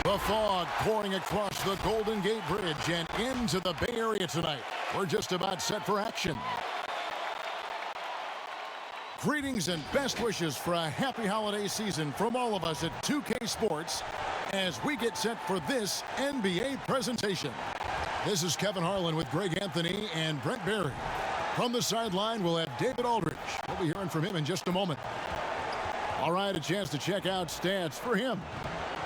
The fog pouring across the Golden Gate Bridge and into the Bay Area tonight. We're just about set for action. Greetings and best wishes for a happy holiday season from all of us at 2K Sports as we get set for this NBA presentation. This is Kevin Harlan with Greg Anthony and Brent Berry. From the sideline, we'll have David Aldridge. We'll be hearing from him in just a moment. All right, a chance to check out stats for him.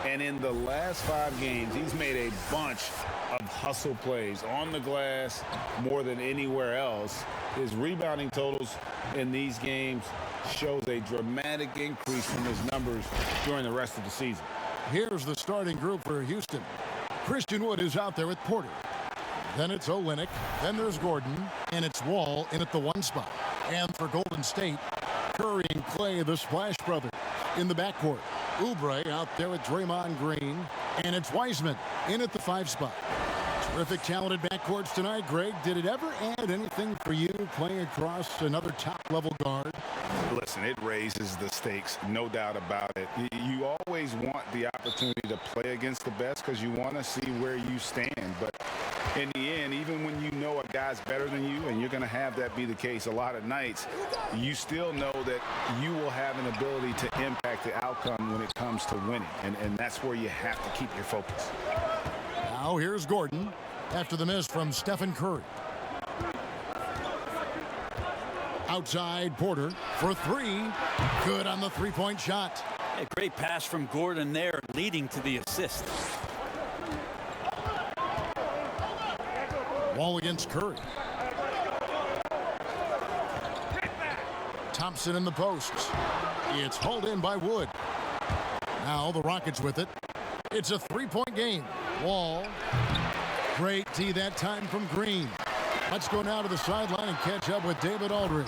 And in the last 5 games, he's made a bunch of hustle plays on the glass more than anywhere else. His rebounding totals in these games shows a dramatic increase from his numbers during the rest of the season. Here's the starting group for Houston. Christian Wood is out there with Porter. Then it's Olynyk. Then there's Gordon. And it's Wall in at the 1 spot. And for Golden State, Curry and Clay, the Splash Brothers, in the backcourt. Oubre out there with Draymond Green. And it's Wiseman in at the 5 spot. Terrific talented backcourts tonight. Greg, did it ever add anything for you playing across another top-level guard? Listen, it raises the stakes, no doubt about it. You always want the opportunity to play against the best because you want to see where you stand. But in the end, even when you know a guy's better than you, and you're going to have that be the case a lot of nights, you still know that you will have an ability to impact the outcome when it comes to winning. And that's where you have to keep your focus. Now here's Gordon after the miss from Stephen Curry. Outside Porter for 3. Good on the 3-point shot. A great pass from Gordon there, leading to the assist. Wall against Curry. Thompson in the post. It's hauled in by Wood. Now the Rockets with it. It's a 3-point game. Wall. Great tee that time from Green. Let's go now to the sideline and catch up with David Aldridge.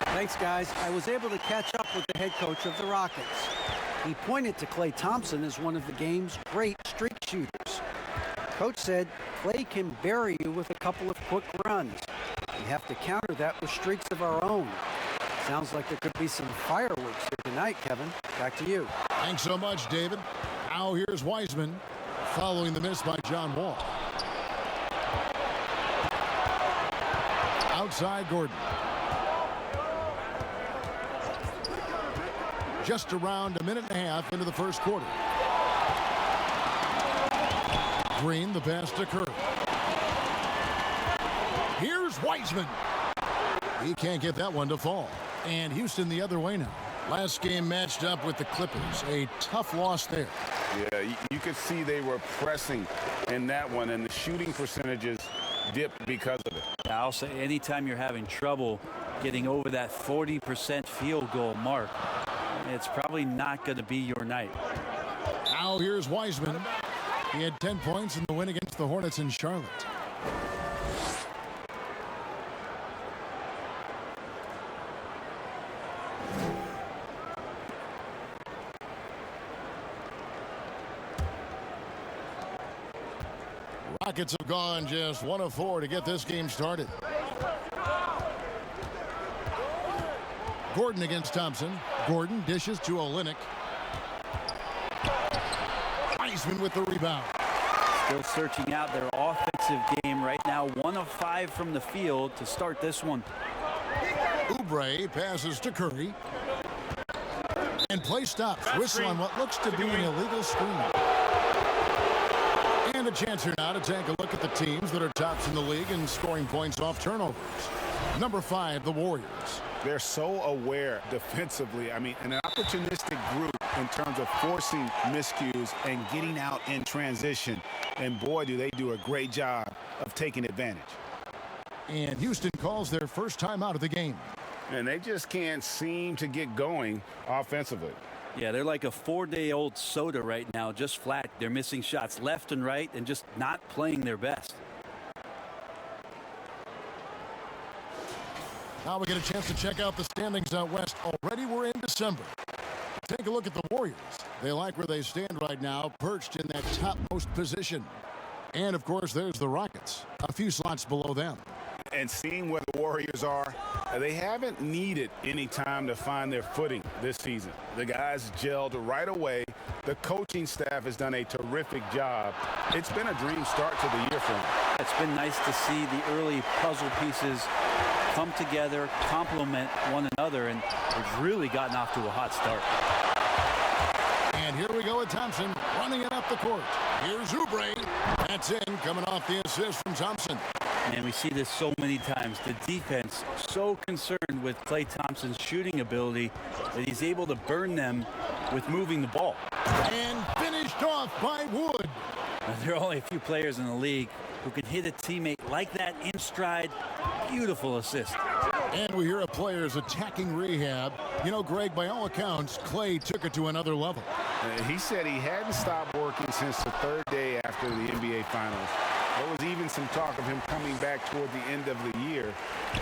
Thanks, guys. I was able to catch up with the head coach of the Rockets. He pointed to Klay Thompson as one of the game's great streak shooters. Coach said Klay can bury you with a couple of quick runs. We have to counter that with streaks of our own. Sounds like there could be some fireworks here tonight, Kevin. Back to you. Thanks so much, David. Now here's Wiseman following the miss by John Wall. Outside Gordon. Just around a minute and a half into the first quarter. Green, the pass to Curry. Here's Wiseman. He can't get that one to fall. And Houston the other way now. Last game matched up with the Clippers. A tough loss there. Yeah, you could see they were pressing in that one, and the shooting percentages dipped because of it. I'll say anytime you're having trouble getting over that 40% field goal mark, it's probably not going to be your night. Now here's Wiseman. He had 10 points in the win against the Hornets in Charlotte. Rockets have gone just 1 of 4 to get this game started. Gordon against Thompson. Gordon dishes to Olynyk. Wiseman with the rebound. Still searching out their offensive game right now. 1 of 5 from the field to start this one. Oubre passes to Curry. And play stops. Whistle on what looks to be an illegal screen. And a chance here now to take a look at the teams that are tops in the league in scoring points off turnovers. Number 5, the Warriors. They're so aware defensively. I mean, an opportunistic group in terms of forcing miscues and getting out in transition. And boy, do they do a great job of taking advantage. And Houston calls their first time out of the game. And they just can't seem to get going offensively. Yeah, they're like a 4-day-old soda right now, just flat. They're missing shots left and right and just not playing their best. Now we get a chance to check out the standings out west. Already we're in December. Take a look at the Warriors. They like where they stand right now, perched in that topmost position. And, of course, there's the Rockets, a few slots below them. And seeing where the Warriors are, they haven't needed any time to find their footing this season. The guys gelled right away, The coaching staff has done a terrific job. It's been a dream start to the year for him. It's been nice to see the early puzzle pieces come together, complement one another, and they've really gotten off to a hot start. And here we go with Thompson running it up the court. Here's Oubre. That's in, coming off the assist from Thompson. And we see this so many times. The defense so concerned with Klay Thompson's shooting ability that he's able to burn them with moving the ball. And finished off by Wood. Now, there are only a few players in the league who can hit a teammate like that in stride. Beautiful assist. And we hear of players attacking rehab. You know, Greg, by all accounts, Klay took it to another level. He said he hadn't stopped working since the third day after the NBA Finals. There was even some talk of him coming back toward the end of the year,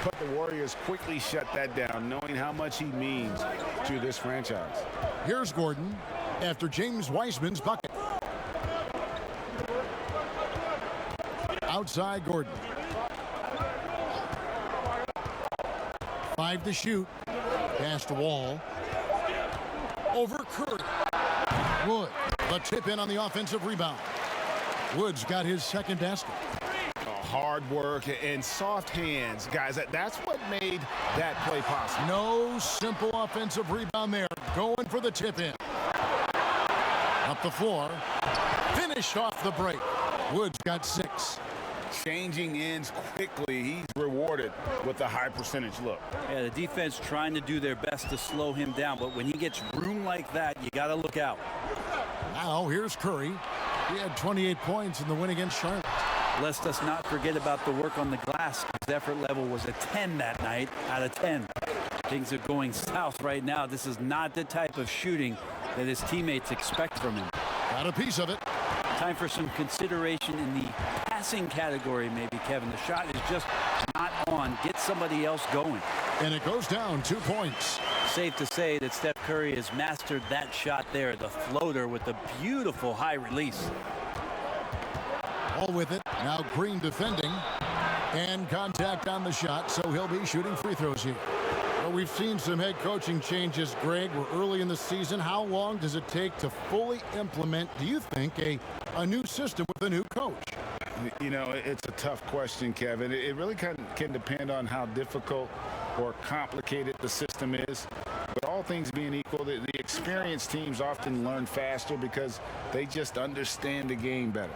but the Warriors quickly shut that down, knowing how much he means to this franchise. Here's Gordon after James Wiseman's bucket. Outside Gordon. 5 to shoot. Pass to Wall. Over Curry. Wood. The tip in on the offensive rebound. Wood's got his second basket. Hard work and soft hands, guys. That's what made that play possible. No simple offensive rebound there. Going for the tip in. Up the floor. Finished off the break. Wood's got 6. Changing ends quickly. He's rewarded with a high percentage look. Yeah, the defense trying to do their best to slow him down, but when he gets room like that, you got to look out. Now here's Curry. He had 28 points in the win against Charlotte. Let us not forget about the work on the glass. His effort level was a 10 that night out of 10. Things are going south right now. This is not the type of shooting that his teammates expect from him. Got a piece of it. Time for some consideration in the passing category, maybe, Kevin. The shot is just not on. Get somebody else going. And it goes down 2 points. Safe to say that Steph Curry has mastered that shot there, the floater with the beautiful high release. All with it. Now Green defending. And contact on the shot, so he'll be shooting free throws here. Well, we've seen some head coaching changes, Greg. We're early in the season. How long does it take to fully implement, do you think, a new system with a new coach? You know, it's a tough question, Kevin. It really can depend on how difficult or complicated the system is. But all things being equal, the experienced teams often learn faster because they just understand the game better.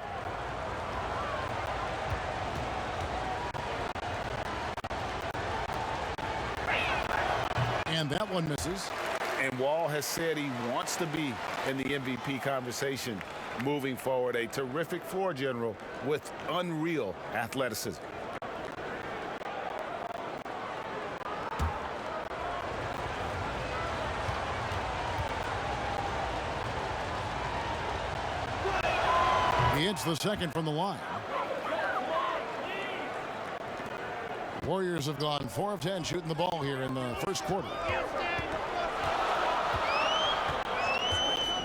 And that one misses. And Wall has said he wants to be in the MVP conversation moving forward. A terrific floor general with unreal athleticism. He hits the second from the line. Warriors have gone 4 of 10 shooting the ball here in the first quarter.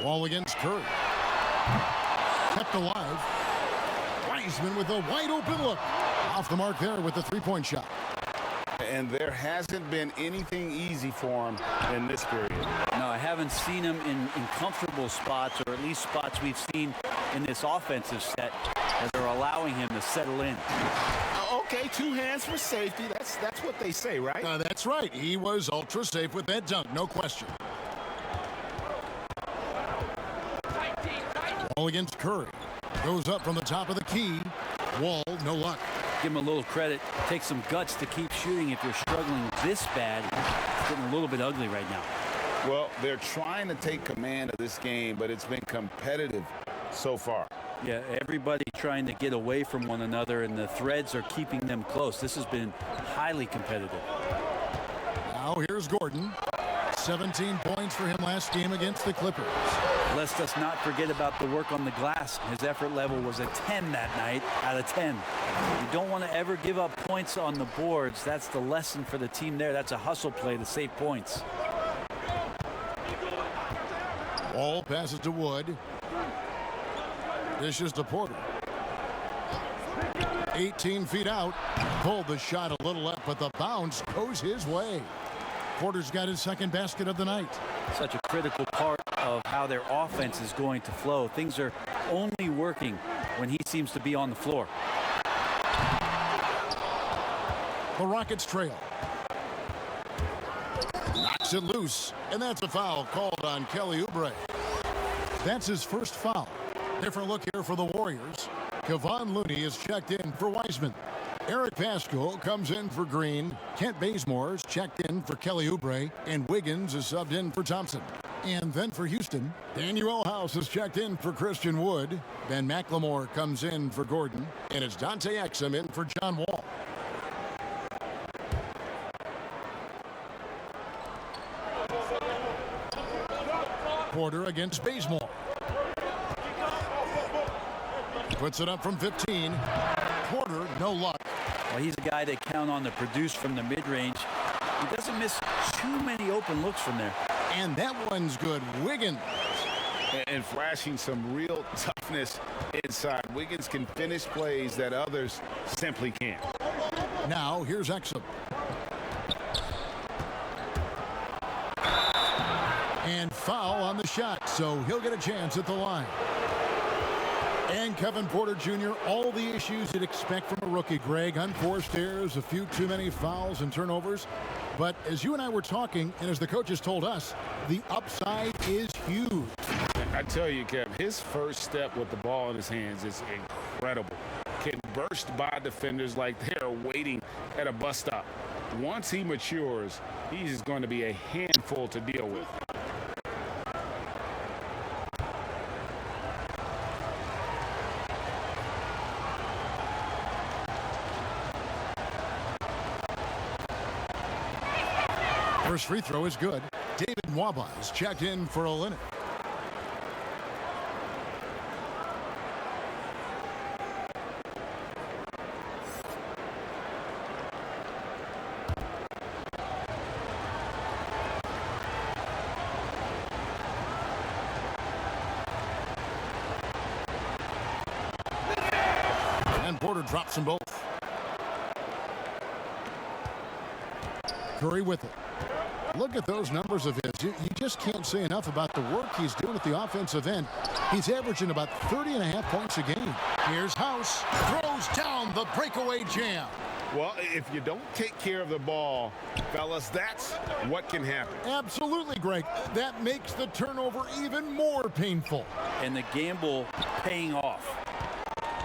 Wall against Curry. Kept alive. Wiseman with a wide open look. Off the mark there with the three-point shot. And there hasn't been anything easy for him in this period. No, I haven't seen him in comfortable spots, or at least spots we've seen in this offensive set that are allowing him to settle in. Okay, 2 hands for safety. That's what they say, right? That's right. He was ultra safe with that dunk, no question. Wall against Curry. Goes up from the top of the key. Wall, no luck. Give him a little credit. Take some guts to keep shooting if you're struggling this bad. It's getting a little bit ugly right now. Well, they're trying to take command of this game, but it's been competitive so far. Yeah, everybody trying to get away from one another, and the threads are keeping them close. This has been highly competitive. Now here's Gordon. 17 points for him last game against the Clippers. Let's us not forget about the work on the glass. His effort level was a 10 that night out of 10. You don't want to ever give up points on the boards. That's the lesson for the team there. That's a hustle play to save points. Wall passes to Wood. Dishes to Porter. 18 feet out. Pulled the shot a little left, but the bounce goes his way. Porter's got his second basket of the night. Such a critical part of how their offense is going to flow. Things are only working when he seems to be on the floor. The Rockets trail. Knocks it loose, and that's a foul called on Kelly Oubre. That's his first foul. Different look here for the Warriors. Kevon Looney is checked in for Wiseman. Eric Pascal comes in for Green. Kent Bazemore is checked in for Kelly Oubre. And Wiggins is subbed in for Thompson. And then for Houston, Daniel House is checked in for Christian Wood. Ben McLemore comes in for Gordon. And it's Dante Exum in for John Wall. Porter against Bazemore. Puts it up from 15. Porter, no luck. Well, he's a guy they count on to produce from the mid-range. He doesn't miss too many open looks from there. And that one's good. Wiggins. And flashing some real toughness inside. Wiggins can finish plays that others simply can't. Now, here's Exum. And foul on the shot, so he'll get a chance at the line. And Kevin Porter Jr., all the issues you'd expect from a rookie, Greg. Unforced errors, a few too many fouls and turnovers. But as you and I were talking, and as the coaches told us, the upside is huge. I tell you, Kev, his first step with the ball in his hands is incredible. Can burst by defenders like they're waiting at a bus stop. Once he matures, he's going to be a handful to deal with. First free throw is good. David Nwaba is checked in for Olynyk. And Porter drops them both. Curry with it. Look at those numbers of his. You just can't say enough about the work he's doing at the offensive end. He's averaging about 30.5 points a game. Here's House. Throws down the breakaway jam. Well, if you don't take care of the ball, fellas, that's what can happen. Absolutely, Greg. That makes the turnover even more painful. And the gamble paying off.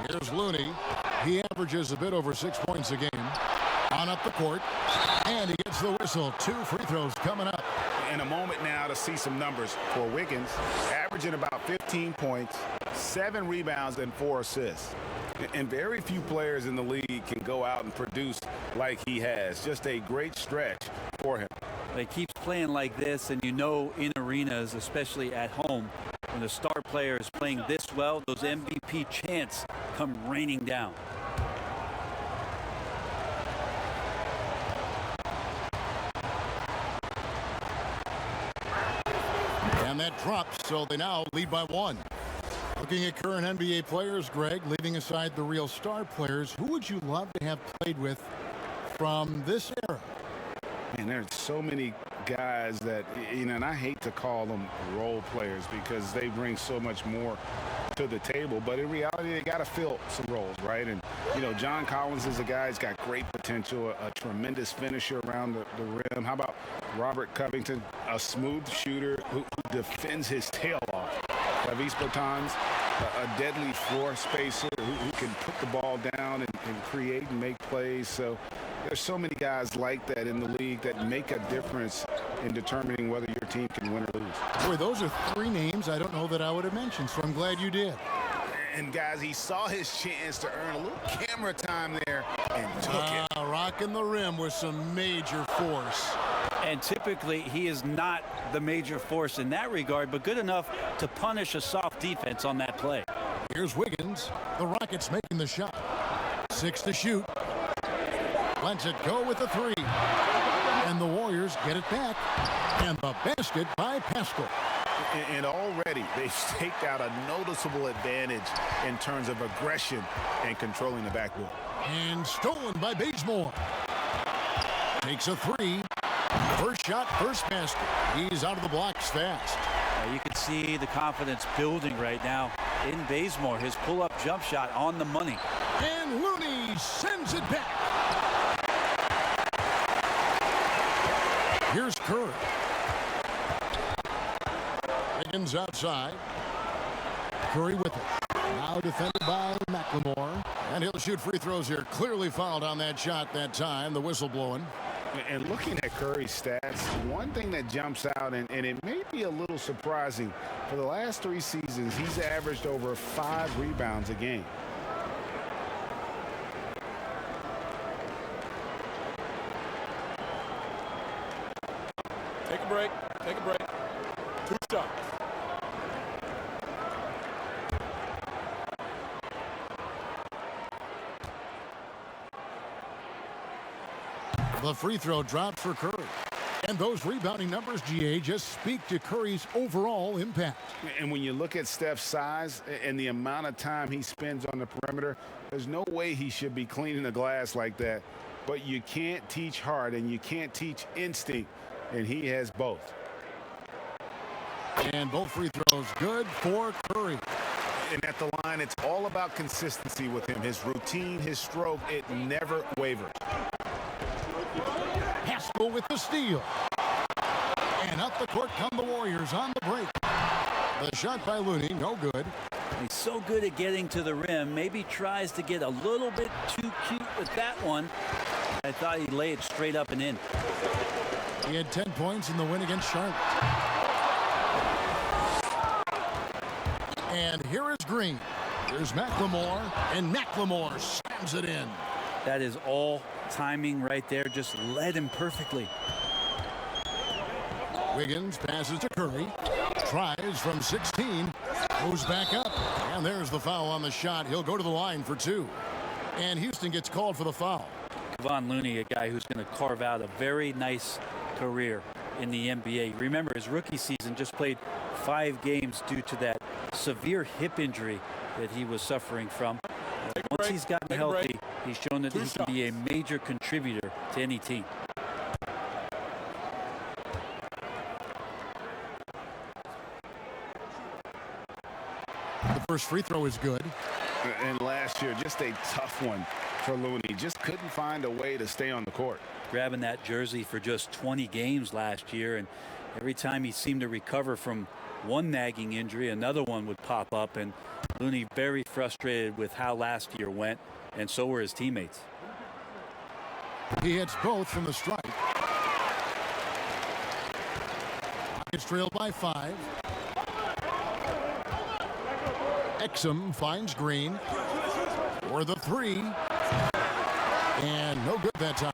Here's Looney. He averages a bit over 6 points a game. On up the court. And he gets the whistle. 2 free throws coming up. In a moment now to see some numbers for Wiggins, averaging about 15 points, 7 rebounds, and 4 assists. And very few players in the league can go out and produce like he has. Just a great stretch for him. He keeps playing like this, and you know in arenas, especially at home, when the star player is playing this well, those MVP chants come raining down. And that drops, so they now lead by 1. Looking at current NBA players, Greg, leaving aside the real star players, who would you love to have played with from this era? And there's so many guys that, and I hate to call them role players because they bring so much more to the table, but in reality, they got to fill some roles, right? And, John Collins is a guy who's got great potential, a tremendous finisher around the rim. How about Robert Covington, a smooth shooter who defends his tail off? Davis Bertans, a deadly floor spacer who can put the ball down and create and make plays. So there's so many guys like that in the league that make a difference in determining whether your team can win or lose. Boy, those are 3 names I don't know that I would have mentioned, so I'm glad you did. And guys, he saw his chance to earn a little camera time there and took it. Rocking the rim with some major force. And typically, he is not the major force in that regard, but good enough to punish a soft defense on that play. Here's Wiggins. The Rockets making the shot. 6 to shoot. Lets it go with the 3. And the Warriors get it back. And the basket by Pascal. And already they've staked out a noticeable advantage in terms of aggression and controlling the backboard. And stolen by Bazemore. Takes a 3. First shot, first basket. He's out of the blocks fast. You can see the confidence building right now in Bazemore. His pull-up jump shot on the money. And Looney sends it back. Here's Curry. Higgins outside. Curry with it. Now defended by McLemore. And he'll shoot free throws here. Clearly fouled on that shot that time. The whistle blowing. And looking at Curry's stats, one thing that jumps out, and it may be a little surprising, for the last 3 seasons, he's averaged over 5 rebounds a game. Take a break. Take a break. 2 shots. The free throw dropped for Curry. And those rebounding numbers, GA, just speak to Curry's overall impact. And when you look at Steph's size and the amount of time he spends on the perimeter, there's no way he should be cleaning the glass like that. But you can't teach heart and you can't teach instinct, and he has both. And both free throws good for Curry. And at the line, it's all about consistency with him. His routine, his stroke, it never wavers. Haskell with the steal. And up the court come the Warriors on the break. The shot by Looney, no good. He's so good at getting to the rim. Maybe tries to get a little bit too cute with that one. I thought he'd lay it straight up and in. He had 10 points in the win against Charlotte. And here is Green. Here's McLemore, and McLemore slams it in. That is all timing right there. Just led him perfectly. Wiggins passes to Curry. Tries from 16. Goes back up. And there's the foul on the shot. He'll go to the line for 2. And Houston gets called for the foul. Kevon Looney, a guy who's going to carve out a very nice career in the NBA. Remember, his rookie season just played 5 games due to that severe hip injury that he was suffering from. Once he's gotten healthy, he's shown that he can be a major contributor to any team. The first free throw is good. And last year, just a tough one for Looney. Just couldn't find a way to stay on the court. Grabbing that jersey for just 20 games last year, and every time he seemed to recover from one nagging injury, another one would pop up, and Looney very frustrated with how last year went, and so were his teammates. He hits both from the stripe. Rockets trailed by 5. Exum finds Green for the 3. And no good that time.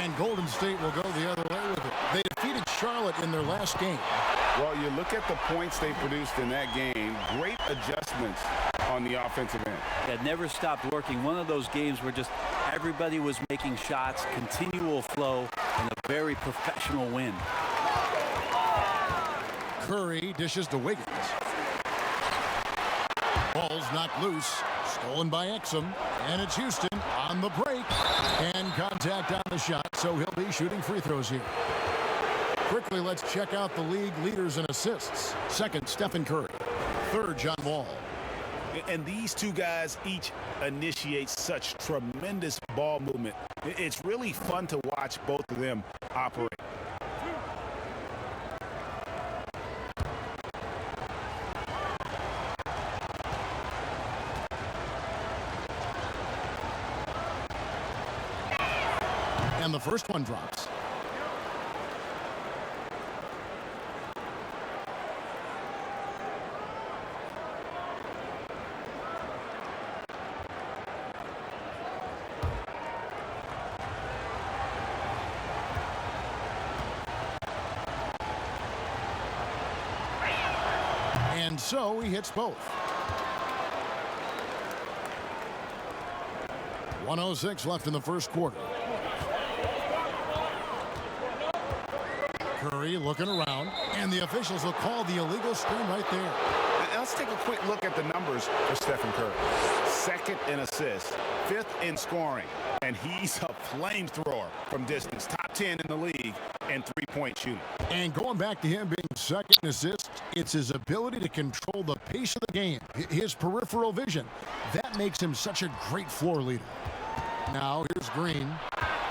And Golden State will go the other way with it. They defeated Charlotte in their last game. Well, you look at the points they produced in that game. Great adjustments on the offensive end. That never stopped working. One of those games where just everybody was making shots, continual flow, and a very professional win. Curry dishes to Wiggins. Ball's knocked loose. Stolen by Exum. And it's Houston on the break. And contact on the shot, so he'll be shooting free throws here. Quickly, let's check out the league leaders in assists. Second, Stephen Curry. Third, John Wall. And these two guys each initiate such tremendous ball movement. It's really fun to watch both of them operate. And the first one drops. And so he hits both. 1:06 left in the first quarter. Curry looking around, and the officials will call the illegal screen right there. And let's take a quick look at the numbers for Stephen Curry. Second in assists, 5th in scoring, and he's a flamethrower from distance. Top 10 in the league in three-point shooting. And going back to him being second assist, it's his ability to control the pace of the game, his peripheral vision. That makes him such a great floor leader. Now here's Green.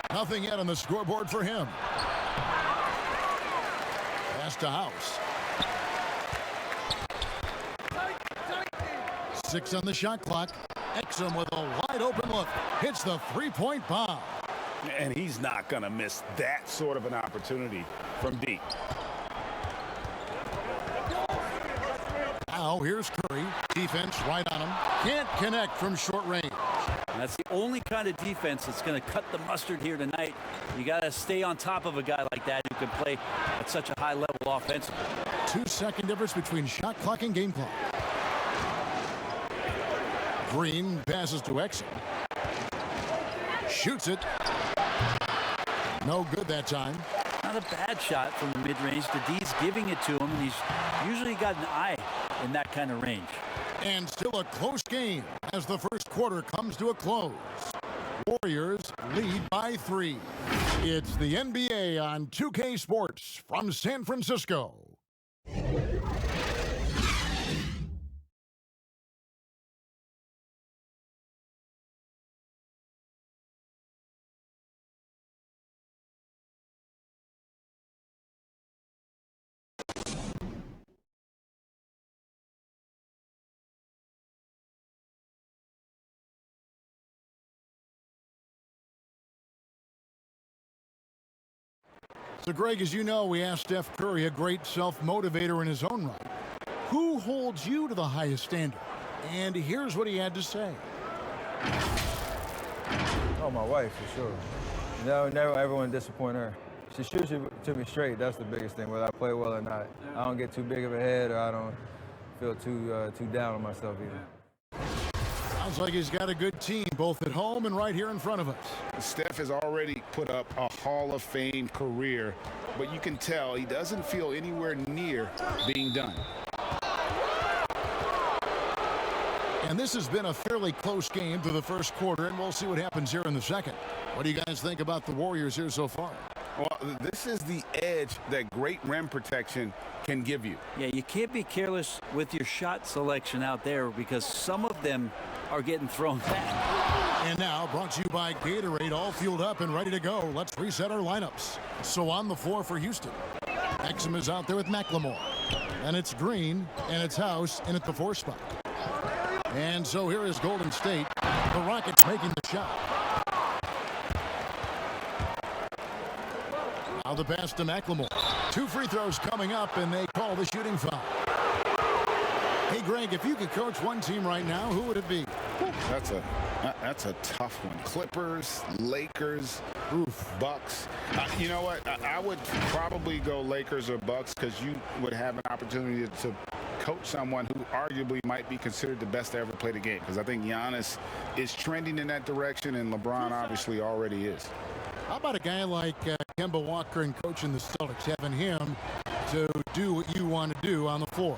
Nothing yet on the scoreboard for him. Pass to House. 6 on the shot clock. Exum with a wide open look. Hits the three-point bomb. And he's not going to miss that sort of an opportunity from deep. Now here's Curry. Defense right on him. Can't connect from short range. And that's the only kind of defense that's going to cut the mustard here tonight. You got to stay on top of a guy like that who can play at such a high level offensively. 2-second difference between shot clock and game clock. Green passes to Exum. Shoots it. No good that time. Not a bad shot from the mid-range. The D's giving it to him, and he's usually got an eye in that kind of range. And still a close game as the first quarter comes to a close. Warriors lead by 3. It's the NBA on 2K Sports from San Francisco. So, Greg, as you know, we asked Steph Curry, a great self-motivator in his own right, who holds you to the highest standard? And here's what he had to say. Oh, my wife, for sure. No, never ever want to disappoint her. She shoots it to me straight. That's the biggest thing, whether I play well or not. I don't get too big of a head, or I don't feel too down on myself either. Sounds like he's got a good team, both at home and right here in front of us. Steph has already put up a Hall of Fame career, but you can tell he doesn't feel anywhere near being done. And this has been a fairly close game through the first quarter, and we'll see what happens here in the second. What do you guys think about the Warriors here so far? Well, this is the edge that great rim protection can give you. Yeah, you can't be careless with your shot selection out there because some of them are getting thrown back. And now, brought to you by Gatorade, all fueled up and ready to go. Let's reset our lineups. So on the floor for Houston, Exum is out there with McLemore. And it's Green, and it's House in at the 4 spot. And so here is Golden State. The Rockets making the shot. Now the pass to McLemore. 2 free throws coming up, and they call the shooting foul. Hey, Greg, if you could coach one team right now, who would it be? That's a tough one. Clippers, Lakers, Bucks. You know what? I would probably go Lakers or Bucks because you would have an opportunity to coach someone who arguably might be considered the best to ever play the game, because I think Giannis is trending in that direction, and LeBron obviously already is. How about a guy like Kemba Walker and coaching the Celtics, having him to do what you want to do on the floor?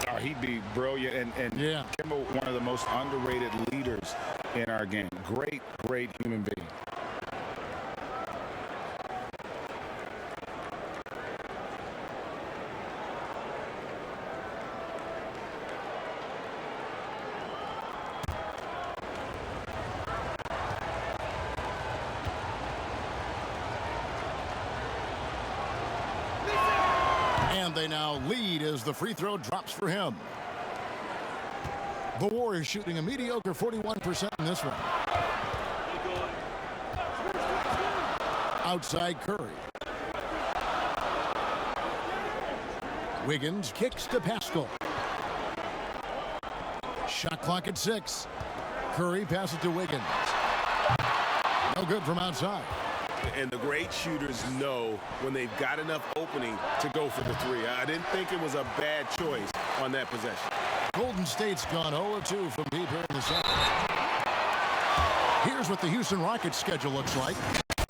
Oh, he'd be brilliant, and yeah. Kemba, one of the most underrated leaders in our game. Great human being. And they now lead as the free throw drops for him. The Warriors shooting a mediocre 41% in this one. Outside Curry. Wiggins kicks to Pascal. Shot clock at 6. Curry passes to Wiggins. No good from outside. And the great shooters know when they've got enough opening to go for the 3. I didn't think it was a bad choice on that possession. Golden State's gone 0-2 from deep here in the second. Here's what the Houston Rockets schedule looks like.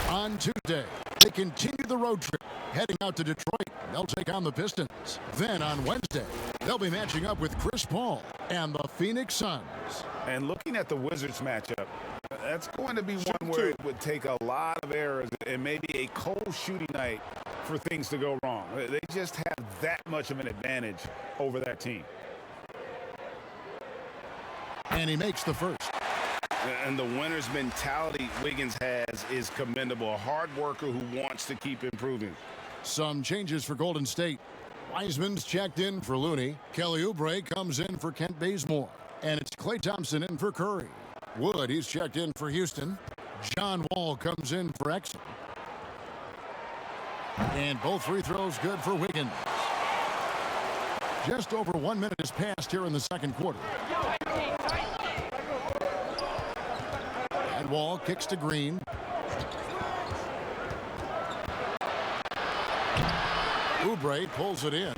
On Tuesday, they continue the road trip, heading out to Detroit. They'll take on the Pistons. Then on Wednesday, they'll be matching up with Chris Paul and the Phoenix Suns. And looking at the Wizards matchup, That's going to be one where it would take a lot of errors and maybe a cold shooting night for things to go wrong. They just have that much of an advantage over that team. And he makes the first. And the winner's mentality Wiggins has is commendable. A hard worker who wants to keep improving. Some changes for Golden State. Wiseman's checked in for Looney. Kelly Oubre comes in for Kent Bazemore. And it's Klay Thompson in for Curry. Wood, he's checked in for Houston. John Wall comes in for Exum. And both free throws good for Wiggins. Just over 1 minute has passed here in the second quarter. And Wall kicks to Green. Oubre pulls it in.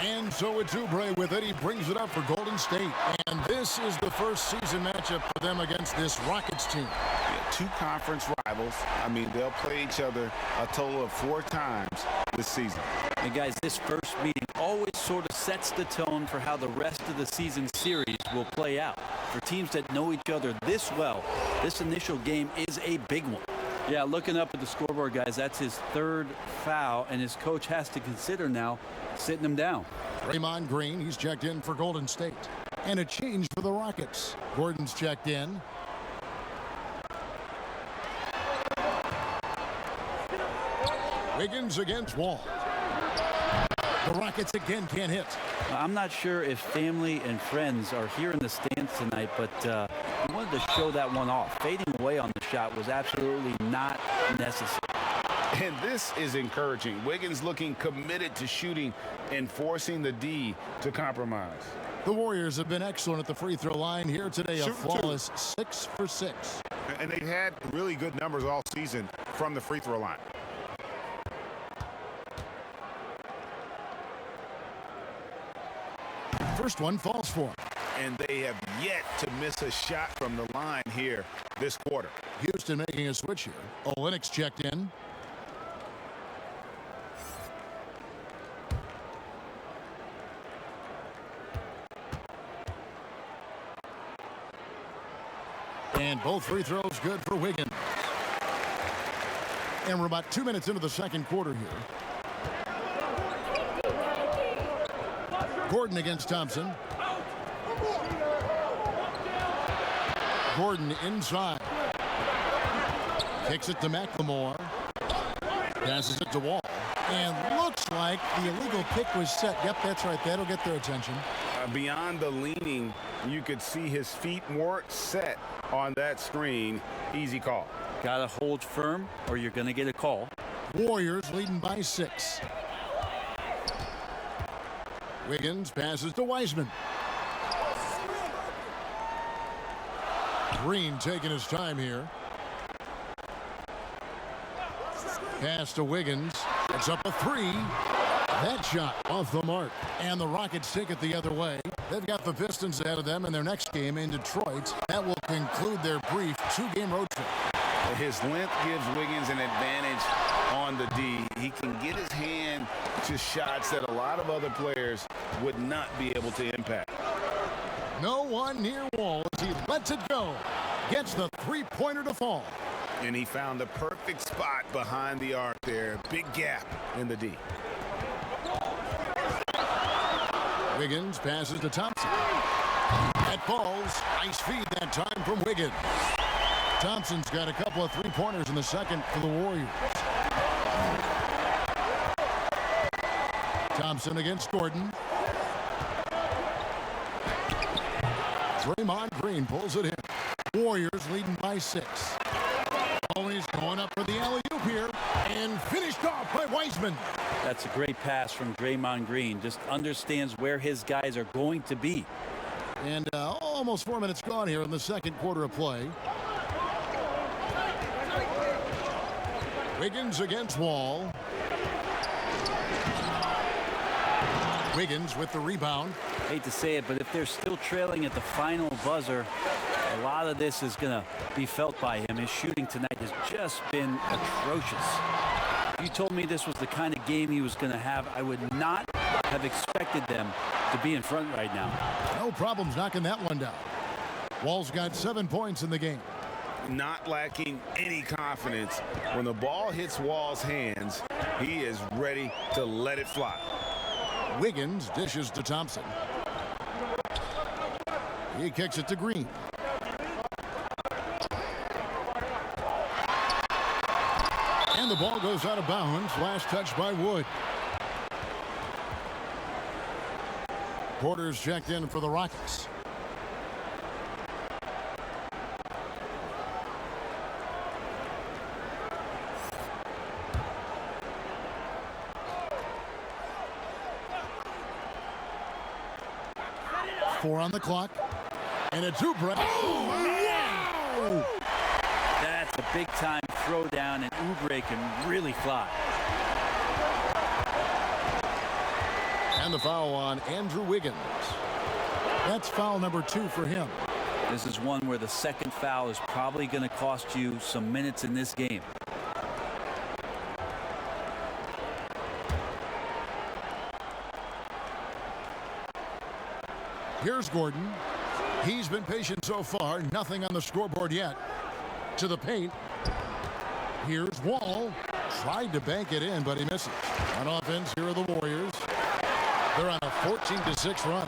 And so it's Oubre with it. He brings it up for Golden State. And this is the first season matchup for them against this Rockets team. Yeah, two conference rivals. I mean, they'll play each other a total of 4 times this season. And guys, this first meeting always sort of sets the tone for how the rest of the season series will play out. For teams that know each other this well, this initial game is a big one. Yeah, looking up at the scoreboard, guys, that's his 3rd foul, and his coach has to consider now sitting him down. Draymond Green, he's checked in for Golden State. And a change for the Rockets. Gordon's checked in. Wiggins against Wall. The Rockets again can't hit. I'm not sure if family and friends are here in the stands tonight, but he wanted to show that one off. Fading away on the shot was absolutely not necessary. And this is encouraging. Wiggins looking committed to shooting and forcing the D to compromise. The Warriors have been excellent at the free throw line here today. A flawless 6 for 6. And they've had really good numbers all season from the free throw line. First one falls for him. And they have yet to miss a shot from the line here this quarter. Houston making a switch here. Olynyk's checked in. And both free throws good for Wiggins. And we're about 2 minutes into the second quarter here. Gordon against Thompson. Gordon inside. Kicks it to McLemore. Passes it to Wall. And looks like the illegal pick was set. Yep, that's right. That'll get their attention. Beyond the leaning, you could see his feet weren't set on that screen. Easy call. Gotta hold firm or you're gonna get a call. Warriors leading by 6. Wiggins passes to Wiseman. Green taking his time here. Pass to Wiggins. It's up a 3. That shot off the mark. And the Rockets take it the other way. They've got the Pistons ahead of them in their next game in Detroit. That will conclude their brief 2-game road trip. His length gives Wiggins an advantage on the D. He can get his hand to shots that a lot of other players would not be able to impact. No one near Wall as he lets it go. Gets the 3-pointer to fall. And he found the perfect spot behind the arc there. Big gap in the D. Wiggins passes to Thompson. That falls. Nice feed that time from Wiggins. Thompson's got a couple of 3-pointers in the second for the Warriors. Thompson against Gordon. Draymond Green pulls it in. Warriors leading by 6. Always going up for the alley-oop here. And finished off by Wiseman. That's a great pass from Draymond Green. Just understands where his guys are going to be. And almost 4 minutes gone here in the second quarter of play. Wiggins against Wall. Wiggins with the rebound. Hate to say it, but if they're still trailing at the final buzzer, a lot of this is going to be felt by him. His shooting tonight has just been atrocious. If you told me this was the kind of game he was going to have, I would not have expected them to be in front right now. No problems knocking that one down. Wall's got 7 points in the game. not lacking any confidence. When the ball hits Wall's hands, he is ready to let it fly. Wiggins dishes to Thompson. He kicks it to Green. And the ball goes out of bounds. Last touch by Wood. Porter's checked in for the Rockets. Four on the clock. And a two-break. Wow! That's a big-time throwdown, and Oubre can really fly. And the foul on Andrew Wiggins. That's foul number 2 for him. This is one where the second foul is probably going to cost you some minutes in this game. Here's Gordon. He's been patient so far. Nothing on the scoreboard yet. To the paint. Here's Wall. Tried to bank it in, but he misses. On offense, here are the Warriors. They're on a 14-6 run.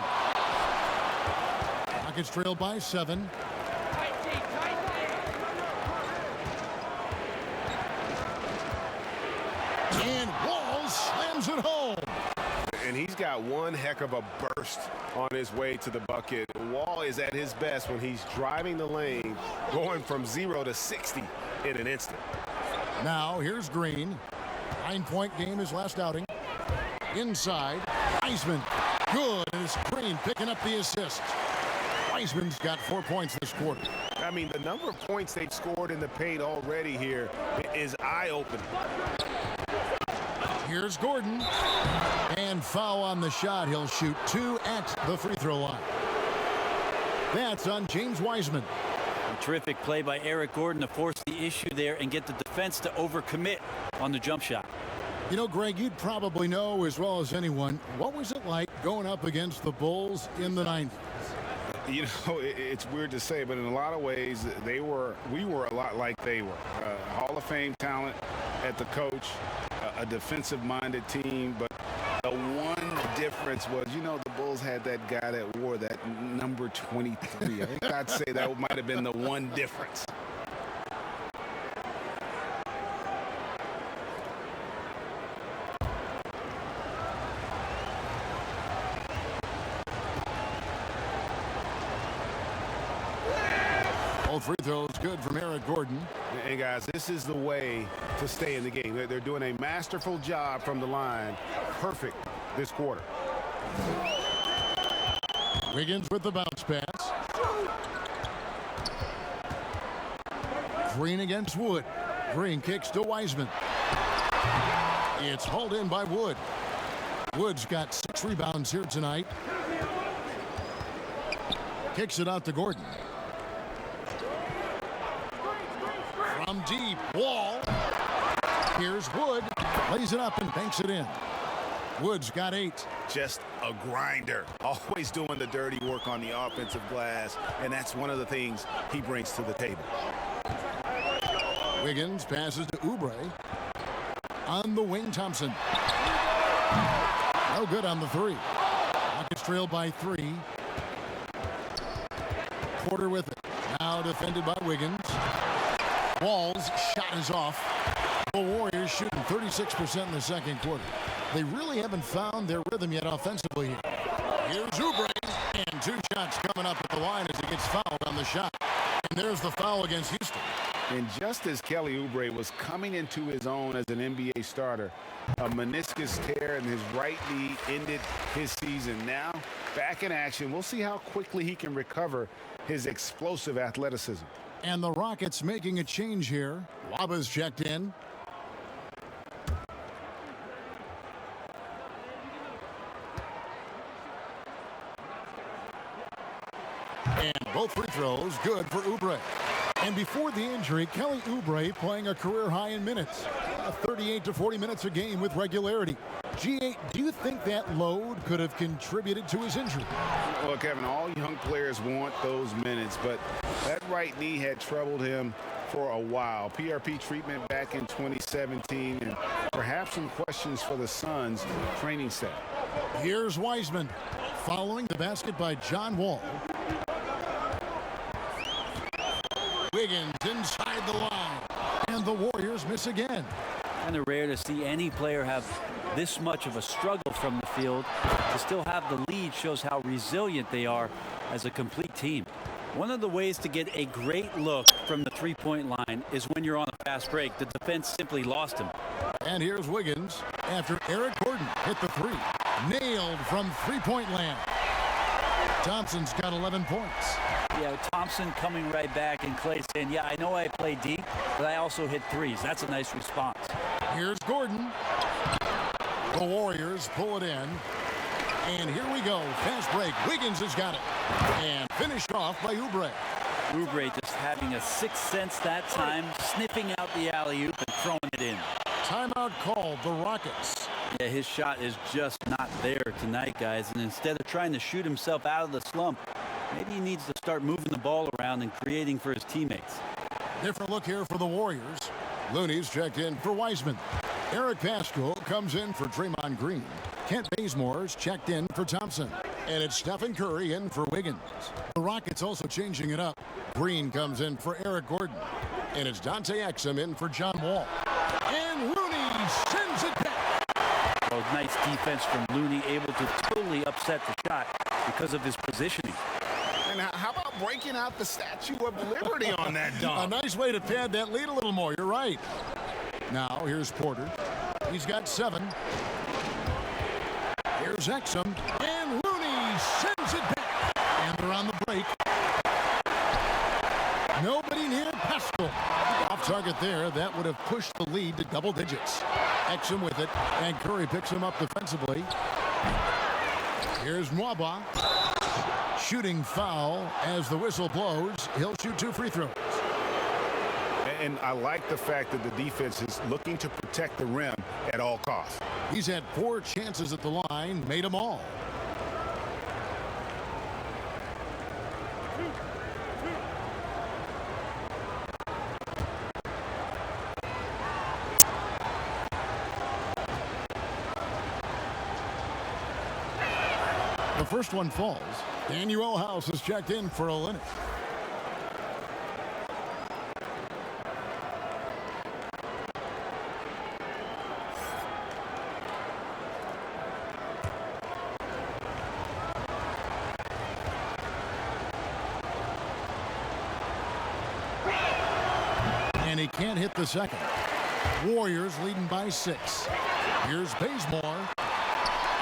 Rockets trail by 7. And Wall slams it home. And he's got one heck of a burst on his way to the bucket. Wall is at his best when he's driving the lane, going from 0 to 60 in an instant. Now, here's Green. 9-point game his last outing. Inside, Wiseman. Good, and it's Green picking up the assist. Wiseman's got 4 points this quarter. I mean, the number of points they've scored in the paint already here is eye-opening. Here's Gordon. And foul on the shot. He'll shoot 2 at the free throw line. That's on James Wiseman. A terrific play by Eric Gordon to force the issue there and get the defense to overcommit on the jump shot. You know, Greg, you'd probably know as well as anyone, what was it like going up against the Bulls in the 90s? You know, it's weird to say, but in a lot of ways, we were a lot like they were. Hall of Fame talent at the coach, a defensive-minded team, but the one difference was, you know, the Bulls had that guy that wore that number 23. I think I'd say that might have been the one difference. All free throws good from Eric Gordon. And guys, this is the way to stay in the game. They're doing a masterful job from the line. Perfect this quarter. Wiggins with the bounce pass. Green against Wood. Green kicks to Wiseman. It's hauled in by Wood. Wood's got 6 rebounds here tonight. Kicks it out to Gordon. From deep, Wall. Here's Wood. Lays it up and banks it in. Wood's got 8. Just a grinder, always doing the dirty work on the offensive glass, and that's one of the things he brings to the table. Wiggins passes to Oubre. On the wing, Thompson. No good on the 3. Rockets trail by 3. Porter with it. Now defended by Wiggins. Wall's shot is off. The Warriors shooting 36% in the second quarter. They really haven't found their rhythm yet offensively here. Here's Oubre, and 2 shots coming up at the line as he gets fouled on the shot. And there's the foul against Houston. And just as Kelly Oubre was coming into his own as an NBA starter, a meniscus tear in his right knee ended his season. Now, back in action, we'll see how quickly he can recover his explosive athleticism. And the Rockets making a change here. Waba's checked in. And both free throws good for Oubre. And before the injury, Kelly Oubre playing a career high in minutes. 38 to 40 minutes a game with regularity. G8, do you think that load could have contributed to his injury? Well, Kevin, all young players want those minutes, but that right knee had troubled him for a while. PRP treatment back in 2017, and perhaps some questions for the Suns training staff. Here's Wiseman following the basket by John Wall. Wiggins inside the line, and the Warriors miss again. Kind of rare to see any player have this much of a struggle from the field. To still have the lead shows how resilient they are as a complete team. One of the ways to get a great look from the three-point line is when you're on a fast break. The defense simply lost him. And here's Wiggins after Eric Gordon hit the three. Nailed from three-point land. Thompson's got 11 points. Yeah, Thompson coming right back, and Clay saying, yeah, I know I play deep, but I also hit threes. That's a nice response. Here's Gordon. The Warriors pull it in. And here we go. Fast break. Wiggins has got it. And finished off by Oubre. Oubre just having a sixth sense that time, sniffing out the alley-oop and throwing it in. Timeout called the Rockets. Yeah, his shot is just not there tonight, guys. And instead of trying to shoot himself out of the slump, maybe he needs to start moving the ball around and creating for his teammates. Different look here for the Warriors. Looney's checked in for Wiseman. Eric Pascal comes in for Draymond Green. Kent Bazemore's checked in for Thompson. And it's Stephen Curry in for Wiggins. The Rockets also changing it up. Green comes in for Eric Gordon. And it's Dante Exum in for John Wall. And Looney sends it back. Oh, nice defense from Looney, able to totally upset the shot because of his positioning. And how about breaking out the Statue of Liberty on that dunk? A nice way to pad that lead a little more. You're right. Now, here's Porter. He's got 7. Here's Exum. And Looney sends it back. And they're on the break. Nobody near Pascal. Off target there. That would have pushed the lead to double digits. Exum with it. And Curry picks him up defensively. Here's Mwaba. Shooting foul as the whistle blows. He'll shoot 2 free throws. And I like the fact that the defense is looking to protect the rim at all costs. He's had 4 chances at the line, made them all. The first one falls. Daniel House is checked in for Olynyk. And he can't hit the second. Warriors leading by 6. Here's Bazemore.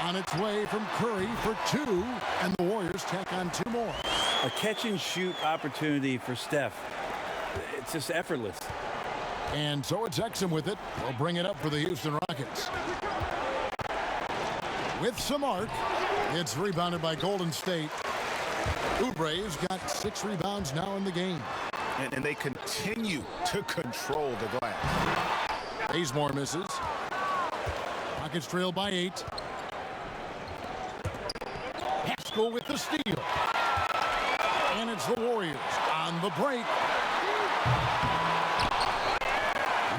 On its way from Curry for 2, and the Warriors tack on 2 more. A catch-and-shoot opportunity for Steph. It's just effortless. And so it's Exum with it. We'll bring it up for the Houston Rockets. With some arc, it's rebounded by Golden State. Oubre's got 6 rebounds now in the game. And they continue to control the glass. Bazemore misses. Rockets trail by 8. Pascal with the steal. And it's the Warriors on the break.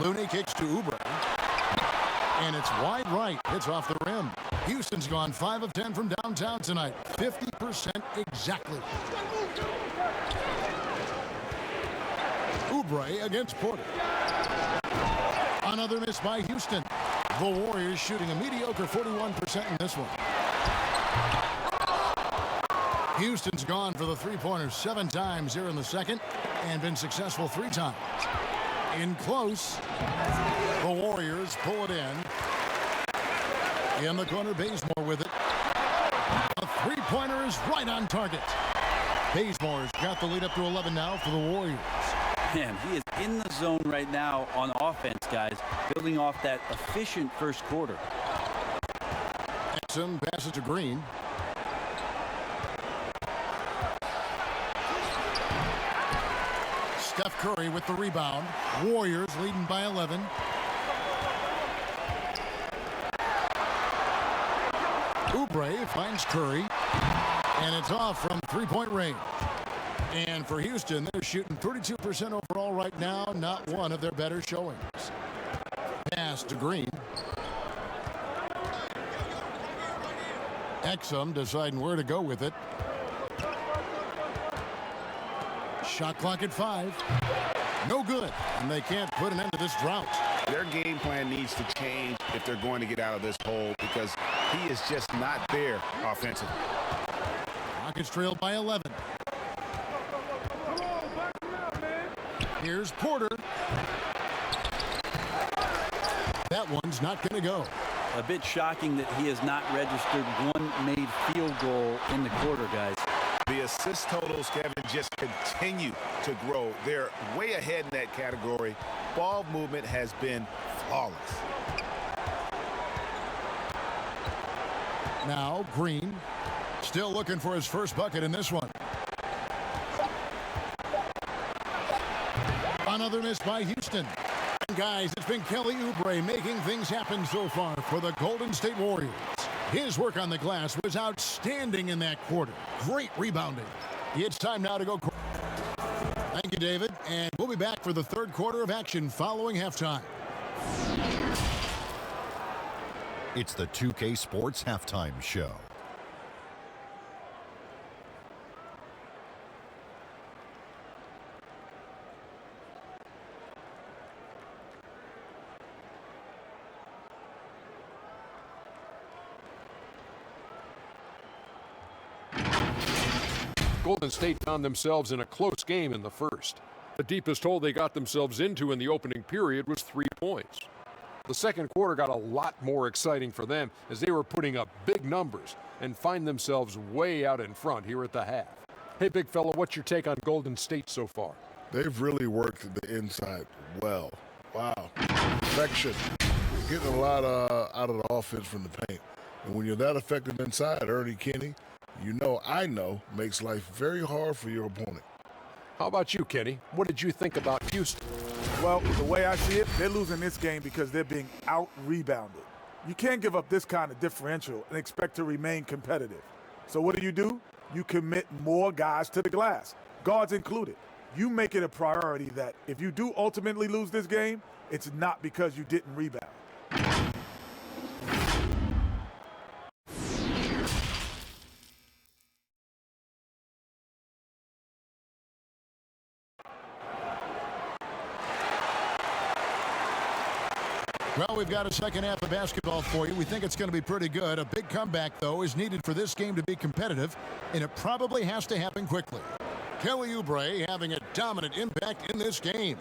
Looney kicks to Oubre. And it's wide right. Hits off the rim. Houston's gone 5 of 10 from downtown tonight. 50% exactly. Oubre against Porter. Another miss by Houston. The Warriors shooting a mediocre 41% in this one. Houston's gone for the three-pointers 7 times here in the second and been successful 3 times. In close, the Warriors pull it in. In the corner, Bazemore with it. The three-pointer is right on target. Bazemore's got the lead up to 11 now for the Warriors. Man, he is in the zone right now on offense, guys, building off that efficient first quarter. Exum passes to Green. Steph Curry with the rebound. Warriors leading by 11. Oubre finds Curry, and it's off from three-point range. And for Houston, they're shooting 32% overall right now, not one of their better showings. Pass to Green. Exum deciding where to go with it. Shot clock at 5. No good, and they can't put an end to this drought. Their game plan needs to change if they're going to get out of this hole because he is just not there offensively. Rockets trail by 11. Here's Porter. That one's not going to go. A bit shocking that he has not registered one made field goal in the quarter, guys. The assist totals, Kevin, just continue to grow. They're way ahead in that category. Ball movement has been flawless. Now Green still looking for his first bucket in this one. Another miss by Houston. Guys, it's been Kelly Oubre making things happen so far for the Golden State Warriors. His work on the glass was outstanding in that quarter. Great rebounding. It's time now to go. Thank you, David. And we'll be back for the third quarter of action following halftime. It's the 2K Sports Halftime Show. Golden State found themselves in a close game in the first. The deepest hole they got themselves into in the opening period was 3 points. The second quarter got a lot more exciting for them as they were putting up big numbers and find themselves way out in front here at the half. Hey, big fella, what's your take on Golden State so far? They've really worked the inside well. Wow. Perfection. Getting a lot out of the offense from the paint. And when you're that effective inside, Ernie Kenny, I know, makes life very hard for your opponent. How about you, Kenny? What did you think about Houston? Well, the way I see it, they're losing this game because they're being out-rebounded. You can't give up this kind of differential and expect to remain competitive. So what do? You commit more guys to the glass, guards included. You make it a priority that if you do ultimately lose this game, it's not because you didn't rebound. Well, we've got a second half of basketball for you. We think it's going to be pretty good. A big comeback, though, is needed for this game to be competitive, and it probably has to happen quickly. Kelly Oubre having a dominant impact in this game.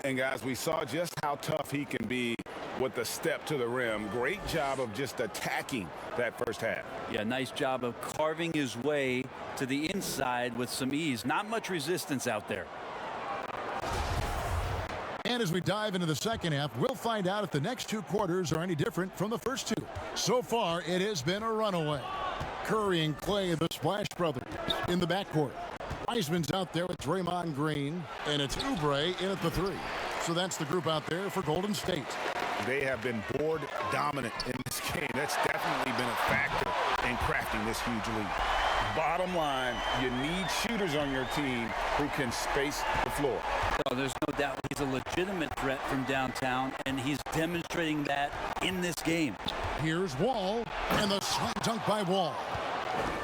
And, guys, we saw just how tough he can be with the step to the rim. Great job of just attacking that first half. Yeah, nice job of carving his way to the inside with some ease. Not much resistance out there. And as we dive into the second half, we'll find out if the next two quarters are any different from the first two. So far, it has been a runaway. Curry and Clay, the Splash Brothers, in the backcourt. Wiseman's out there with Draymond Green, and it's Oubre in at the 3. So that's the group out there for Golden State. They have been board dominant in this game. That's definitely been a factor in crafting this huge lead. Bottom line, you need shooters on your team who can space the floor. So there's no doubt he's a legitimate threat from downtown, and he's demonstrating that in this game. Here's Wall, and the slam dunk by Wall.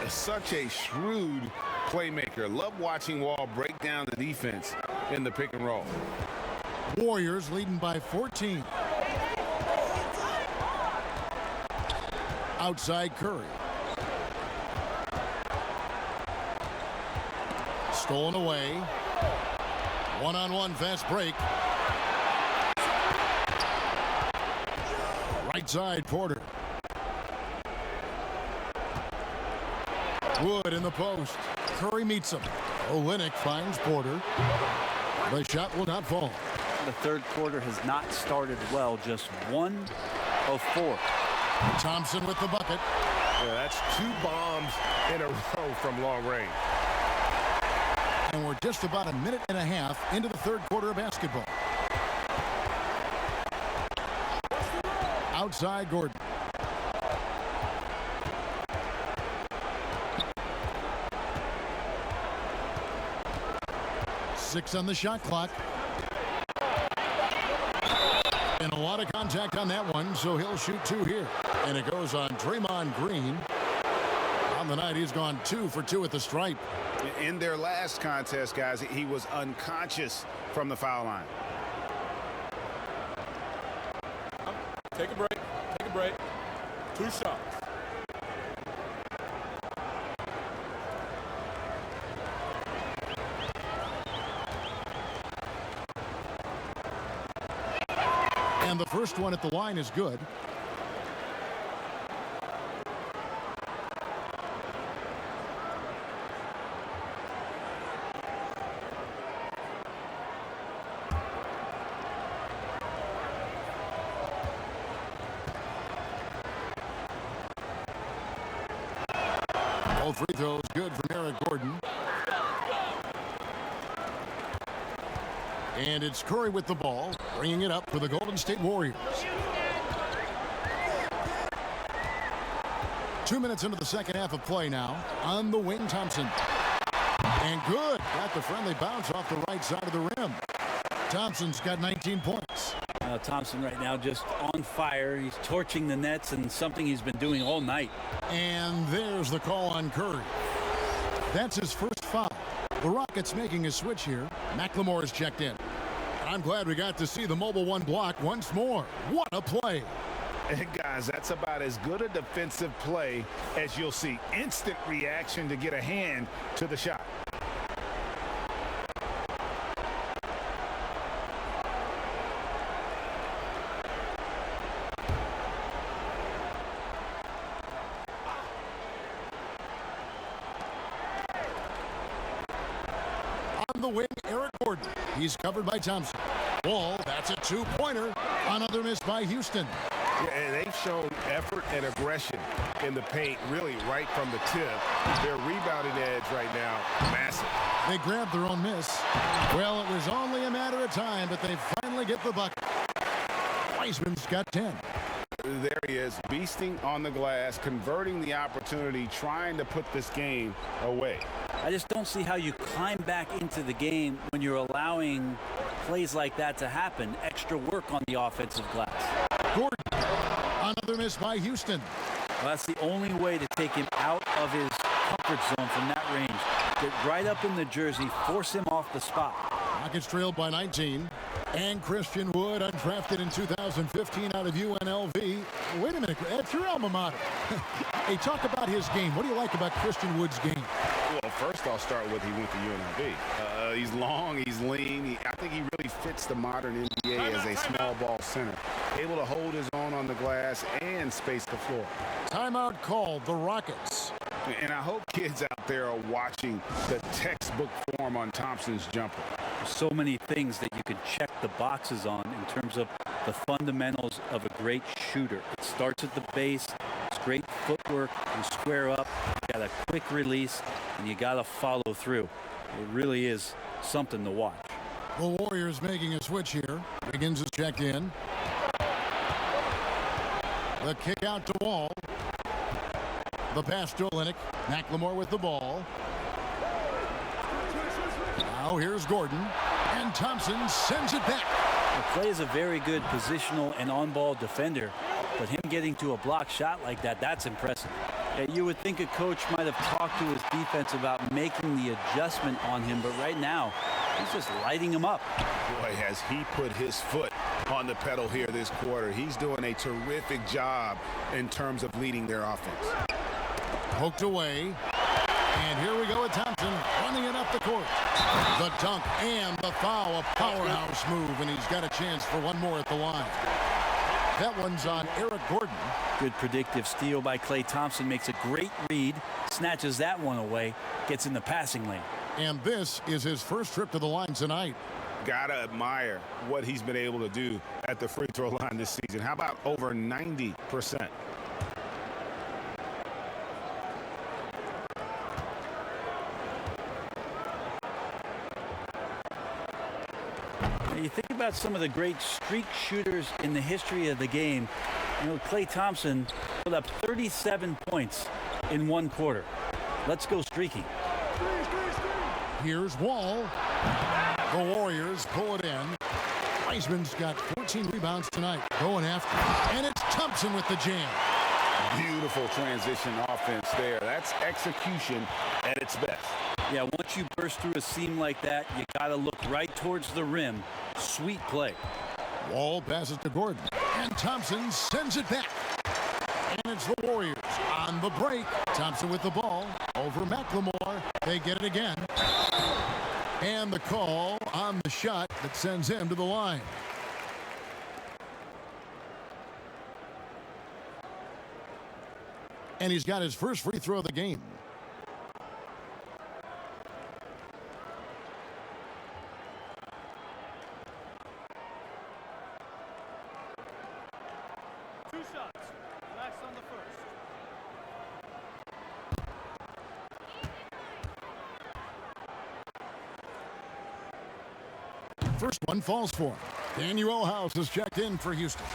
Such a shrewd playmaker. Love watching Wall break down the defense in the pick and roll. Warriors leading by 14. Outside Curry. Stolen away. One-on-one fast break. Right side, Porter. Wood in the post. Curry meets him. Olynyk finds Porter. The shot will not fall. The third quarter has not started well. Just 1 of 4. Thompson with the bucket. Yeah, that's 2 bombs in a row from long range. And we're just about a minute and a half into the third quarter of basketball. Outside Gordon. 6 on the shot clock. And a lot of contact on that one, so he'll shoot 2 here. And it goes on Draymond Green. On the night, he's gone 2 for 2 at the stripe. In their last contest, guys, he was unconscious from the foul line. Take a break. Take a break. 2 shots. And the first one at the line is good. All 3 throws good from Eric Gordon. And it's Curry with the ball, bringing it up for the Golden State Warriors. 2 minutes into the second half of play now. On the wing, Thompson. And good. Got the friendly bounce off the right side of the rim. Thompson's got 19 points. Thompson right now just on fire. He's torching the nets, and something he's been doing all night. And there's the call on Curry. That's his first foul. The Rockets making a switch here. McLemore's checked in. I'm glad we got to see the mobile 1 block once more. What a play. And guys, that's about as good a defensive play as you'll see. Instant reaction to get a hand to the shot. On the wing, Eric Gordon. He's covered by Thompson. Wall, that's a 2-pointer. Another miss by Houston. Yeah, and they've shown effort and aggression in the paint, really right from the tip. Their rebounding edge right now, massive. They grabbed their own miss. Well, it was only a matter of time, but they finally get the bucket. Wiseman's got 10. There he is, beasting on the glass, converting the opportunity, trying to put this game away. I just don't see how you climb back into the game when you're allowing plays like that to happen. Extra work on the offensive glass. Gordon, another miss by Houston. Well, that's the only way to take him out of his comfort zone from that range. Get right up in the jersey, force him off the spot. Rockets trailed by 19. And Christian Wood, undrafted in 2015 out of UNLV. Wait a minute, that's your alma mater. Hey, talk about his game. What do you like about Christian Wood's game? Well, first I'll start with he went to UNLV. He's long, he's lean. I think he really fits the modern NBA as a small ball center. Able to hold his own on the glass and space the floor. Timeout called, the Rockets. And I hope kids out there are watching the textbook form on Thompson's jumper. So many things that you can check the boxes on in terms of the fundamentals of a great shooter. It starts at the base. It's great footwork. You square up. You got a quick release, and you got to follow through. It really is something to watch. The Warriors making a switch here. Wiggins is checked in. The kick out to Wall. The pass to Olynyk. McLemore with the ball. Now here's Gordon. And Thompson sends it back. Clay is a very good positional and on-ball defender, but him getting to a block shot like that, that's impressive. You would think a coach might have talked to his defense about making the adjustment on him, but right now, he's just lighting him up. Boy, has he put his foot on the pedal here this quarter. He's doing a terrific job in terms of leading their offense. Poked away. And here we go with Thompson running it up the court. The dunk and the foul, a powerhouse move, and he's got a chance for one more at the line. That one's on Eric Gordon. Good predictive steal by Klay Thompson, makes a great read, snatches that one away, gets in the passing lane. And this is his first trip to the line tonight. Gotta admire what he's been able to do at the free throw line this season. How about over 90%? You think about some of the great streak shooters in the history of the game. You know, Klay Thompson put up 37 points in one quarter. Let's go streaking. Here's Wall. The Warriors pull it in. Wiseman's got 14 rebounds tonight. Going after. And it's Thompson with the jam. Beautiful transition offense there. That's execution at its best. Yeah, once you burst through a seam like that, you got to look right towards the rim. Sweet play. Wall passes to Gordon. And Thompson sends it back. And it's the Warriors on the break. Thompson with the ball over McLemore. They get it again. And the call on the shot that sends him to the line. And he's got his first free throw of the game. Two shots. Relax on the first. First one falls for him. Daniel House is checked in for Houston.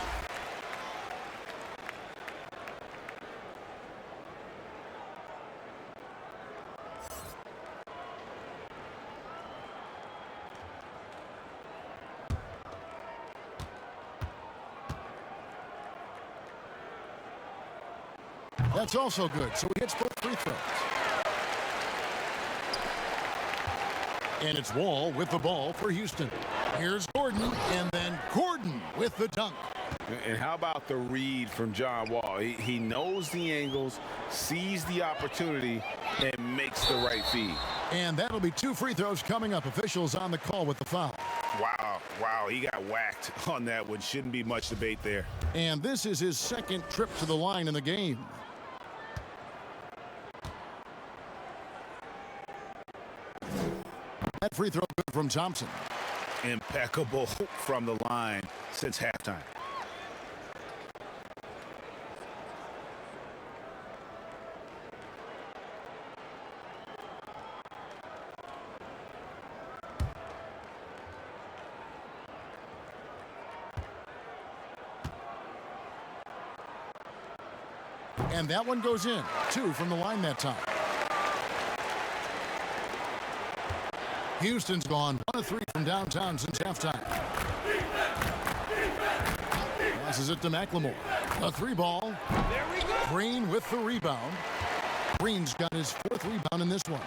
That's also good, so he hits both free throws. And it's Wall with the ball for Houston. Here's Gordon, and then Gordon with the dunk. And how about the read from John Wall? He knows the angles, sees the opportunity, and makes the right feed. And that'll be 2 free throws coming up. Officials on the call with the foul. Wow, he got whacked on that one. Shouldn't be much debate there. And this is his second trip to the line in the game. That free throw good from Thompson. Impeccable from the line since halftime. And that one goes in. 2 from the line that time. Houston's gone 1 of 3 from downtown since halftime. Passes it to McLemore. A 3 ball. Green with the rebound. Green's got his 4th rebound in this one.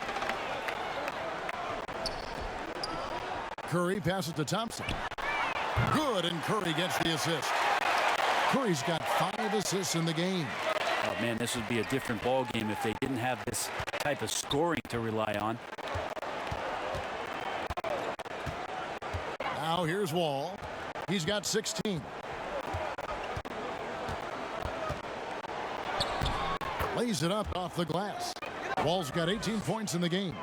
Curry passes to Thompson. Good, and Curry gets the assist. Curry's got 5 assists in the game. Oh, man, this would be a different ball game if they didn't have this type of scoring to rely on. Now here's Wall. He's got 16. Lays it up off the glass. Wall's got 18 points in the game.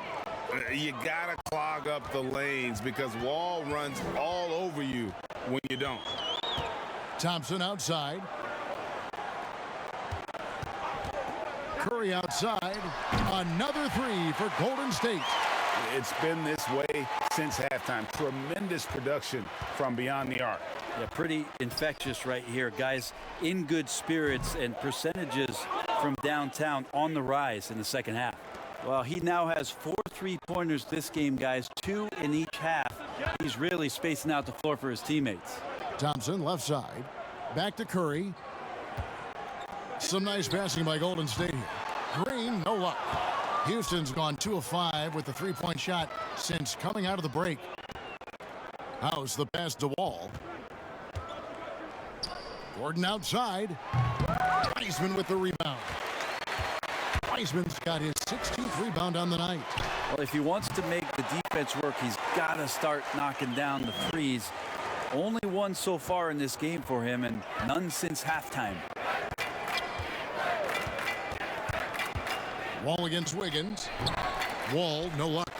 You gotta clog up the lanes because Wall runs all over you when you don't. Thompson outside. Curry outside. Another 3 for Golden State. It's been this way since halftime. Tremendous production from beyond the arc. Yeah, pretty infectious right here. Guys in good spirits and percentages from downtown on the rise in the second half. Well, he now has 4 3-pointers this game, guys. 2 in each half. He's really spacing out the floor for his teammates. Thompson left side. Back to Curry. Some nice passing by Golden State here. Green, no luck. Houston's gone 2 of 5 with the 3-point shot since coming out of the break. House the pass to Wall. Gordon outside. Wiseman with the rebound. Wiseman's got his 16th rebound on the night. Well, if he wants to make the defense work, he's got to start knocking down the threes. Only 1 so far in this game for him, and none since halftime. Wall against Wiggins. Wall, no luck.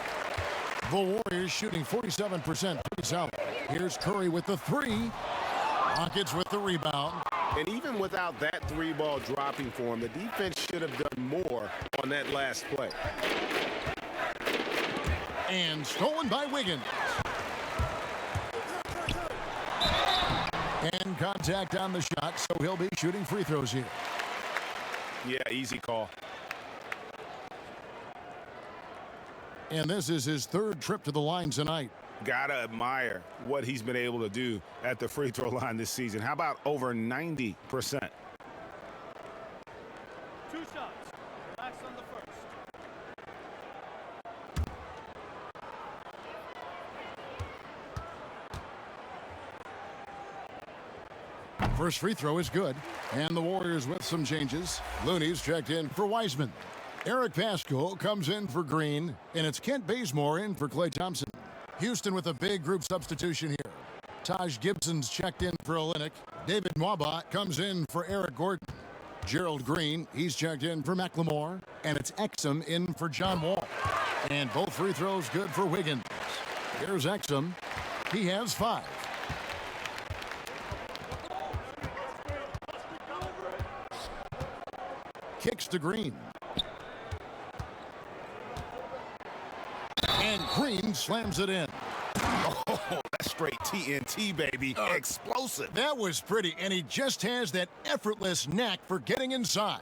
The Warriors shooting 47%. Pretty solid. Here's Curry with the 3. Rockets with the rebound. And even without that 3-ball dropping for him, the defense should have done more on that last play. And stolen by Wiggins. And contact on the shot, so he'll be shooting free throws here. Yeah, easy call. And this is his 3rd trip to the line tonight. Gotta admire what he's been able to do at the free throw line this season. How about over 90%? 2 shots. Relax on the first. First free throw is good. And the Warriors with some changes. Looney's checked in for Wiseman. Eric Pascal comes in for Green. And it's Kent Bazemore in for Klay Thompson. Houston with a big group substitution here. Taj Gibson's checked in for Olynyk. David Nwaba comes in for Eric Gordon. Gerald Green, he's checked in for McLemore. And it's Exum in for John Wall. And both free throws good for Wiggins. Here's Exum. He has 5. Kicks to Green. And Green slams it in. Oh, that's straight TNT, baby. Explosive. That was pretty, and he just has that effortless knack for getting inside.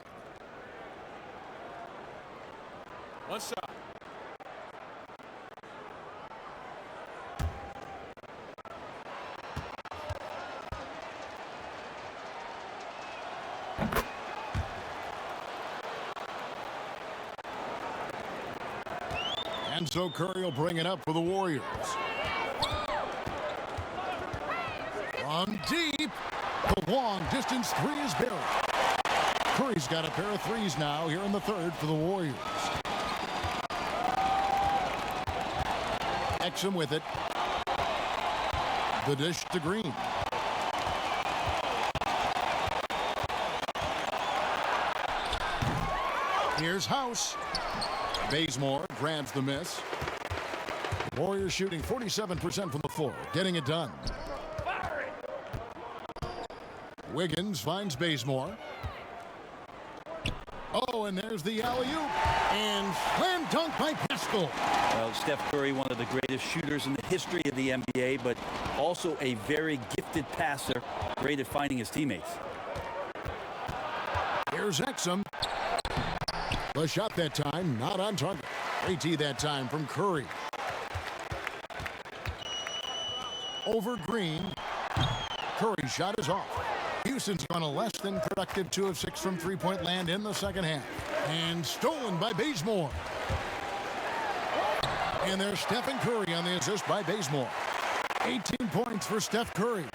One shot. And so Curry will bring it up for the Warriors. From deep, the long distance 3 is buried. Curry's got a pair of threes now here in the third for the Warriors. Exum with it. The dish to Green. Here's House. Bazemore grabs the miss. Warriors shooting 47% from the floor, getting it done. Wiggins finds Bazemore. Oh, and there's the alley-oop. And slam dunk by Pascal. Well, Steph Curry, one of the greatest shooters in the history of the NBA, but also a very gifted passer, great at finding his teammates. Here's Exum. The shot that time, not on target. AT that time from Curry. Over Green. Curry's shot is off. Houston's gone a less than productive 2 of 6 from three-point land in the second half. And stolen by Bazemore. And there's Stephen Curry on the assist by Bazemore. 18 points for Steph Curry.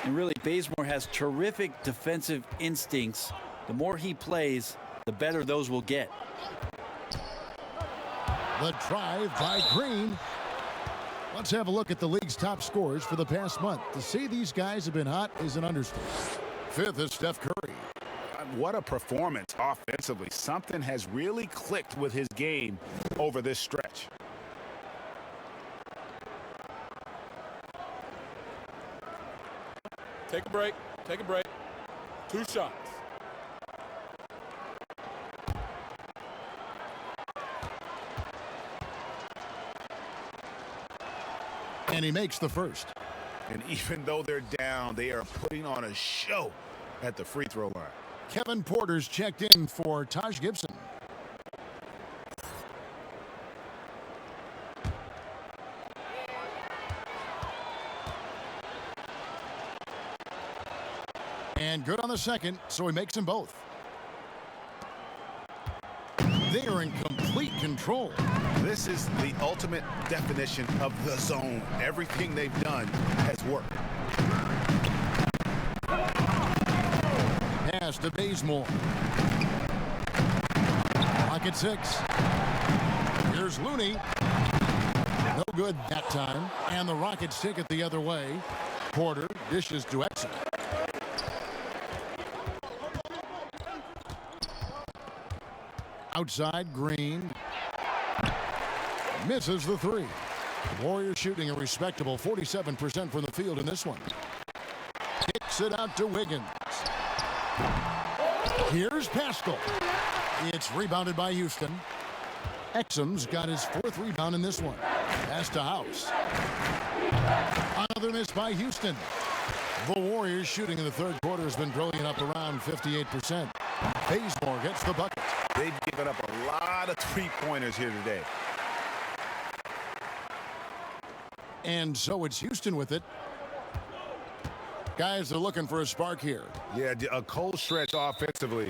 And really, Bazemore has terrific defensive instincts. The more he plays, the better those will get. The drive by Green. Let's have a look at the league's top scorers for the past month. To say these guys have been hot is an understatement. 5th is Steph Curry. What a performance offensively. Something has really clicked with his game over this stretch. Take a break. Take a break. 2 shots. And he makes the first. And even though they're down, they are putting on a show at the free throw line. Kevin Porter's checked in for Taj Gibson. And good on the second, so he makes them both. They are in complete control. This is the ultimate definition of the zone. Everything they've done has worked. Pass to Bazemore. Clock at 6. Here's Looney. No good that time. And the Rockets take it the other way. Porter dishes to Exum. Outside, Green. Misses the 3. The Warriors shooting a respectable 47% from the field in this one. Kicks it out to Wiggins. Here's Pascal. It's rebounded by Houston. Exum's got his 4th rebound in this one. Pass to House. Another miss by Houston. The Warriors shooting in the third quarter has been brilliant, up around 58%. Bazemore gets the bucket. They've given up a lot of three-pointers here today. And so it's Houston with it. Guys are looking for a spark here. Yeah, a cold stretch offensively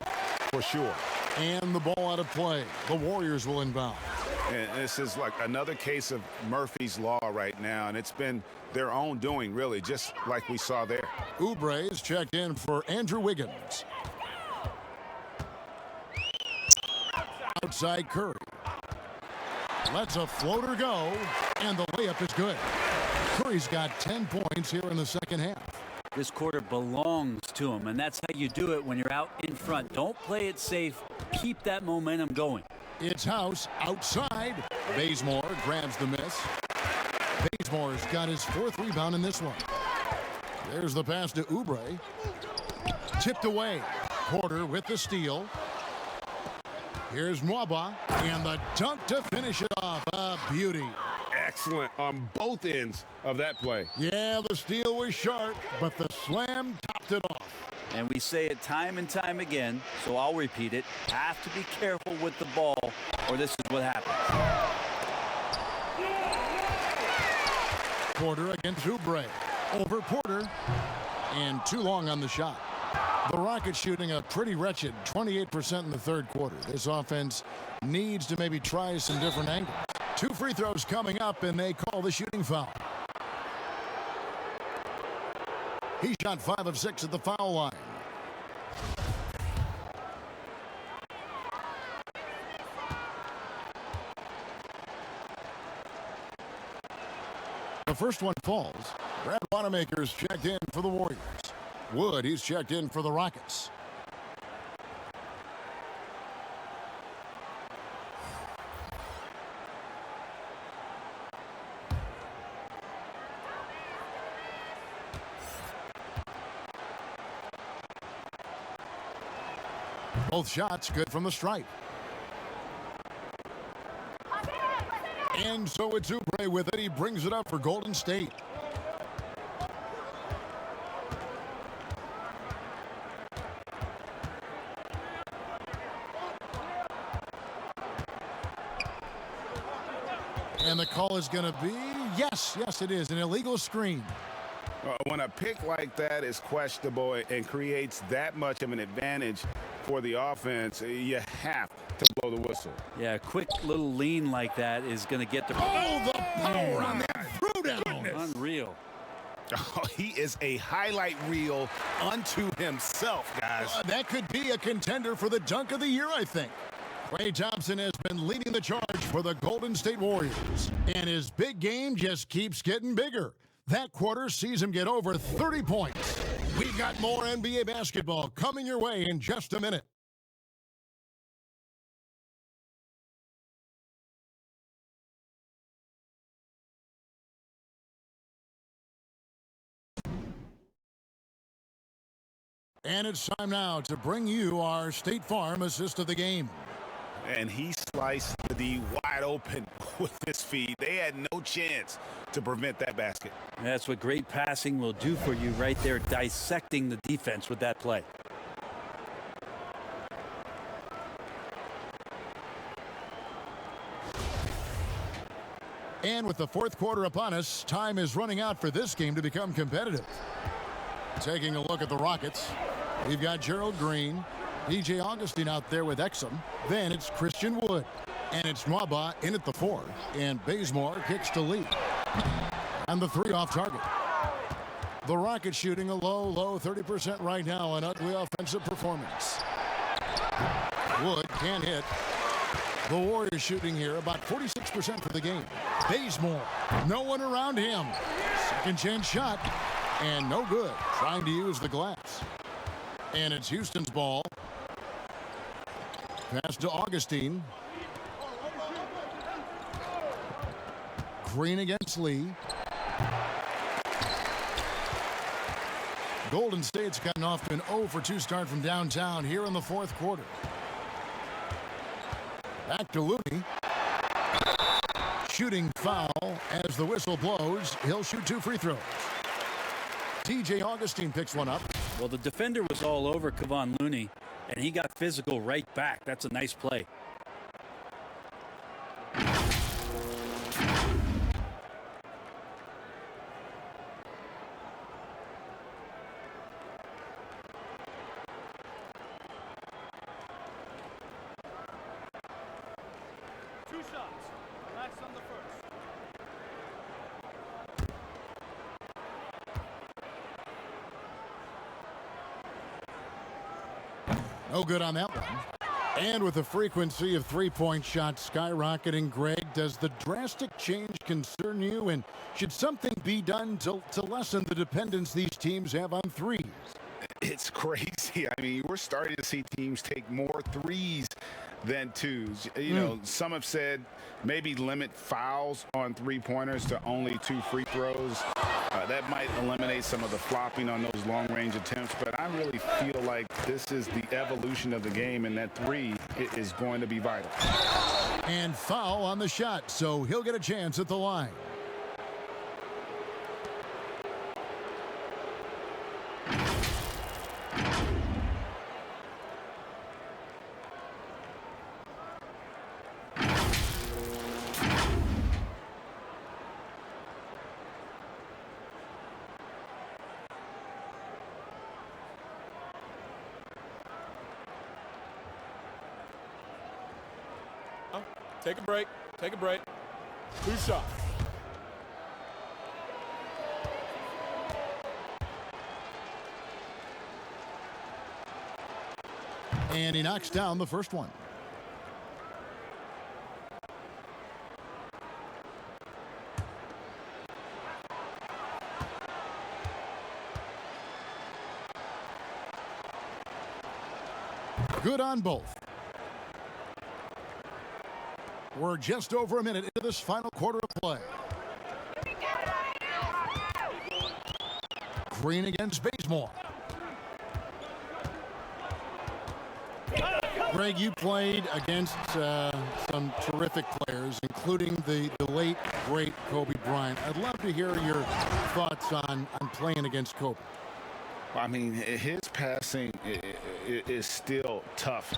for sure. And the ball out of play. The Warriors will inbound. And this is like another case of Murphy's Law right now, and it's been their own doing, really, just like we saw there. Oubre is checked in for Andrew Wiggins. Outside Curry. Lets a floater go, and the layup is good. Curry's got 10 points here in the second half. This quarter belongs to him, and that's how you do it when you're out in front. Don't play it safe. Keep that momentum going. It's House outside. Bazemore grabs the miss. Bazemore's got his 4th rebound in this one. There's the pass to Oubre. Tipped away. Porter with the steal. Here's Mwaba, and the dunk to finish it off. A beauty. Excellent on both ends of that play. Yeah, the steal was sharp, but the slam topped it off. And we say it time and time again, so I'll repeat it. Have to be careful with the ball, or this is what happens. Porter against Oubre. Over Porter. And too long on the shot. The Rockets shooting a pretty wretched 28% in the third quarter. This offense needs to maybe try some different angles. 2 free throws coming up, and they call the shooting foul. He shot 5 of 6 at the foul line. The first one falls. Brad Wanamaker's checked in for the Warriors. Wood, he's checked in for the Rockets. Both shots good from the stripe. And so it's Oubre with it. He brings it up for Golden State. And the call is going to be, yes, it is, an illegal screen. When a pick like that is questionable and creates that much of an advantage for the offense, you have to blow the whistle. Yeah, a quick little lean like that is going to get the... Oh, the power on that throwdown. Unreal. Oh, he is a highlight reel unto himself, guys. That could be a contender for the dunk of the year, I think. Klay Thompson has been leading the charge for the Golden State Warriors, and his big game just keeps getting bigger. That quarter sees him get over 30 points. We've got more NBA basketball coming your way in just a minute. And it's time now to bring you our State Farm assist of the game. And he sliced the D wide open with his feed. They had no chance to prevent that basket. That's what great passing will do for you right there, dissecting the defense with that play. And with the fourth quarter upon us, time is running out for this game to become competitive. Taking a look at the Rockets, we've got Gerald Green, DJ Augustine out there with Exum. Then it's Christian Wood. And it's Mwaba in at the 4. And Bazemore kicks to lead. And the 3 off target. The Rockets shooting a low 30% right now. An ugly offensive performance. Wood can't hit. The Warriors shooting here about 46% for the game. Bazemore, no one around him. Second chance shot. And no good. Trying to use the glass. And it's Houston's ball. Pass to Augustine. Green against Lee. Golden State's gotten off to an 0-for-2 start from downtown here in the fourth quarter. Back to Looney. Shooting foul as the whistle blows. He'll shoot 2 free throws. TJ Augustine picks one up. Well, the defender was all over Kevon Looney, and he got physical right back. That's a nice play. shots. Relax on the first. No good on that one. And with the frequency of three-point shots skyrocketing, Greg, does the drastic change concern you? And should something be done to lessen the dependence these teams have on threes? It's crazy. I mean, we're starting to see teams take more threes than twos. You know, some have said maybe limit fouls on three-pointers to only 2 free throws. That might eliminate some of the flopping on those long-range attempts, but I really feel like this is the evolution of the game, and that three is going to be vital. And foul on the shot, so he'll get a chance at the line. Take a break. Take a break. 2 shots. And he knocks down the first one. Good on both. We're just over a minute into this final quarter of play. Green against Bazemore. Greg, you played against some terrific players, including the late, great Kobe Bryant. I'd love to hear your thoughts on playing against Kobe. I mean, his passing is still tough,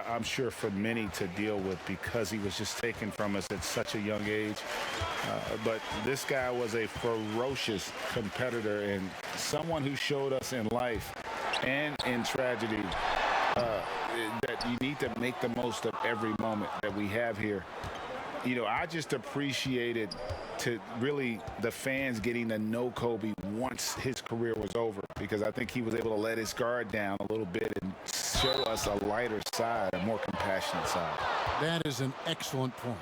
I'm sure, for many to deal with because he was just taken from us at such a young age. But this guy was a ferocious competitor and someone who showed us in life and in tragedy that you need to make the most of every moment that we have here. You know, I just appreciated to really the fans getting to know Kobe once his career was over, because I think he was able to let his guard down a little bit and show us a lighter side, a more compassionate side. That is an excellent point.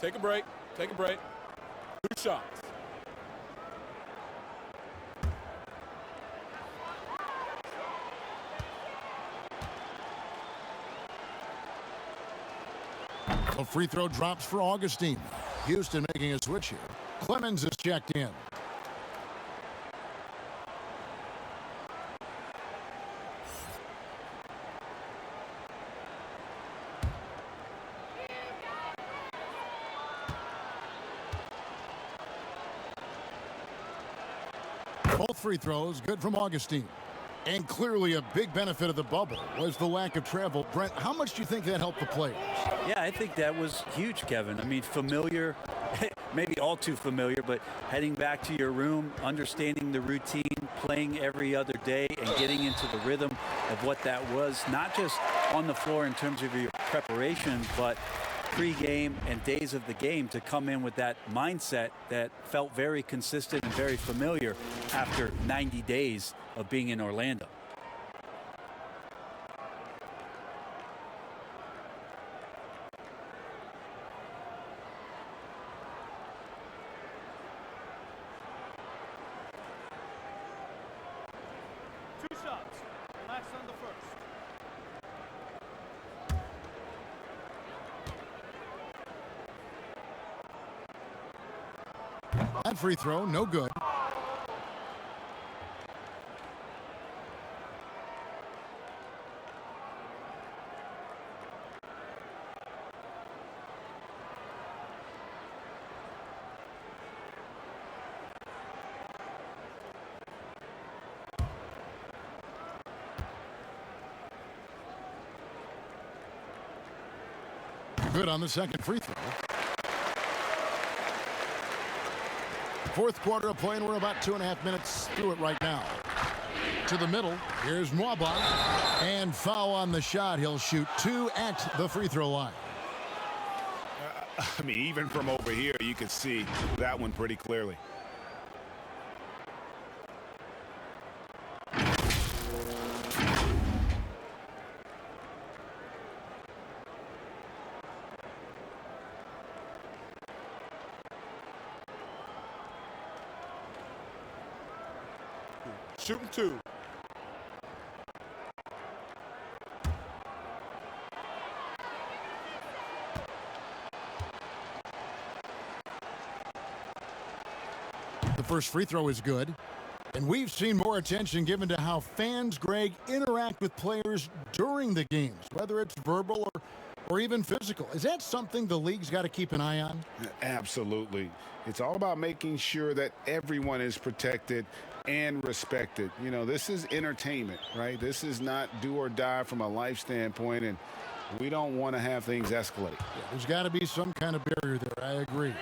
Take a break. Take a break. 2 shots. A free throw drops for Augustine. Houston making a switch here. Clemens is checked in. Both free throws good from Augustine. And clearly a big benefit of the bubble was the lack of travel. Brent, how much do you think that helped the players? Yeah, I think that was huge, Kevin. I mean, familiar, maybe all too familiar, but heading back to your room, understanding the routine, playing every other day, and getting into the rhythm of what that was, not just on the floor in terms of your preparation, but pre-game and days of the game, to come in with that mindset that felt very consistent and very familiar after 90 days of being in Orlando. Two shots. Relax on the first. That free throw, no good. Good on the second free throw. Fourth quarter of play, and we're about 2.5 minutes through it right now. To the middle, here's Mwaba, and foul on the shot. He'll shoot 2 at the free throw line. I mean, even from over here, you can see that one pretty clearly. Shooting 2. The first free throw is good. And we've seen more attention given to how fans, Greg, interact with players during the games, whether it's verbal or even physical. Is that something the league's got to keep an eye on? Absolutely. It's all about making sure that everyone is protected and respected. You know, this is entertainment, right? This is not do or die from a life standpoint, and we don't want to have things escalate. Yeah, there's got to be some kind of barrier there. I agree.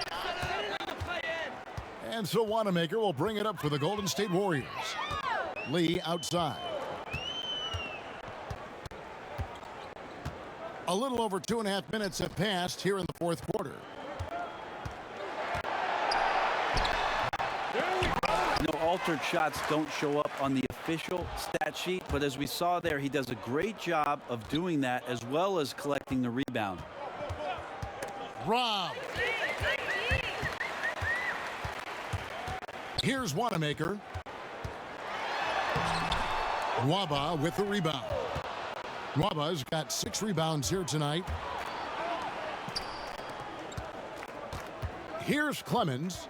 And so Wanamaker will bring it up for the Golden State Warriors. Lee outside. A little over 2.5 minutes have passed here in the fourth quarter. No altered shots don't show up on the official stat sheet, but as we saw there, he does a great job of doing that as well as collecting the rebound. Rob. Here's Wanamaker. Nwaba with the rebound. Nwaba's got 6 rebounds here tonight. Here's Clemens.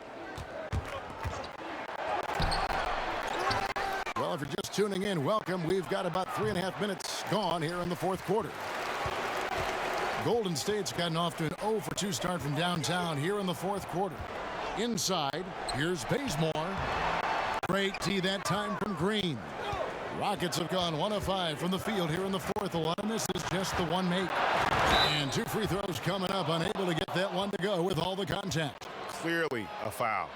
Well, if you're just tuning in, welcome. We've got about 3.5 minutes gone here in the fourth quarter. Golden State's gotten off to an 0-for-2 start from downtown here in the fourth quarter. Inside, here's Bazemore. Great tee that time from Green. Rockets have gone 1 of 5 from the field here in the fourth. And this is just the one make. And 2 free throws coming up, unable to get that one to go with all the contact. Clearly a foul.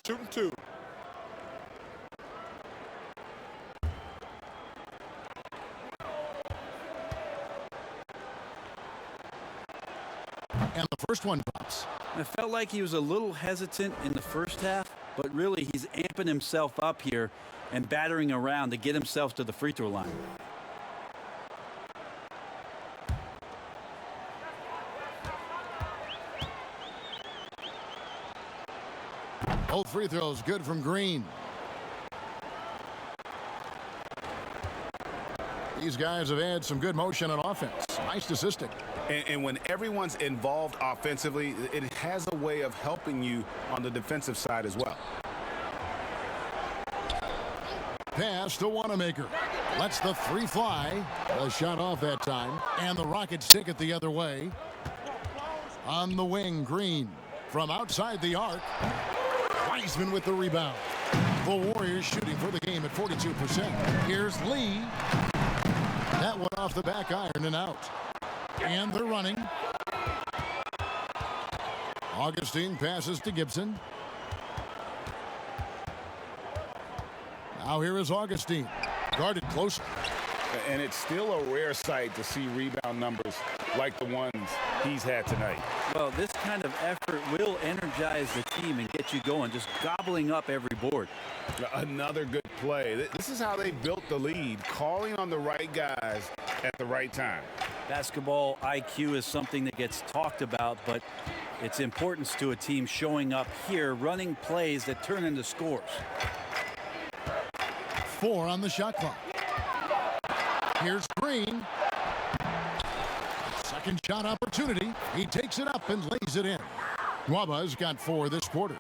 Shooting 2. And the first one drops. I felt like he was a little hesitant in the first half, but really he's amping himself up here and battering around to get himself to the free throw line. Both free throws good from Green. These guys have had some good motion on offense. Nice statistic. And when everyone's involved offensively, it has a way of helping you on the defensive side as well. Pass to Wanamaker. Lets the 3 fly. A shot off that time. And the Rockets take it the other way. On the wing, Green. From outside the arc. Wiseman with the rebound. The Warriors shooting for the game at 42%. Here's Lee. That one off the back iron and out. And they're running. Augustine passes to Gibson. Now here is Augustine. Guarded close. And it's still a rare sight to see rebound numbers like the ones he's had tonight. Well, this kind of effort will energize the team and get you going, just gobbling up every board. Another good play. This is how they built the lead, calling on the right guys at the right time. Basketball IQ is something that gets talked about, but its importance to a team showing up here, running plays that turn into scores. 4 on the shot clock. Here's Green. Second shot opportunity. He takes it up and lays it in. Nwaba's got 4 this quarter.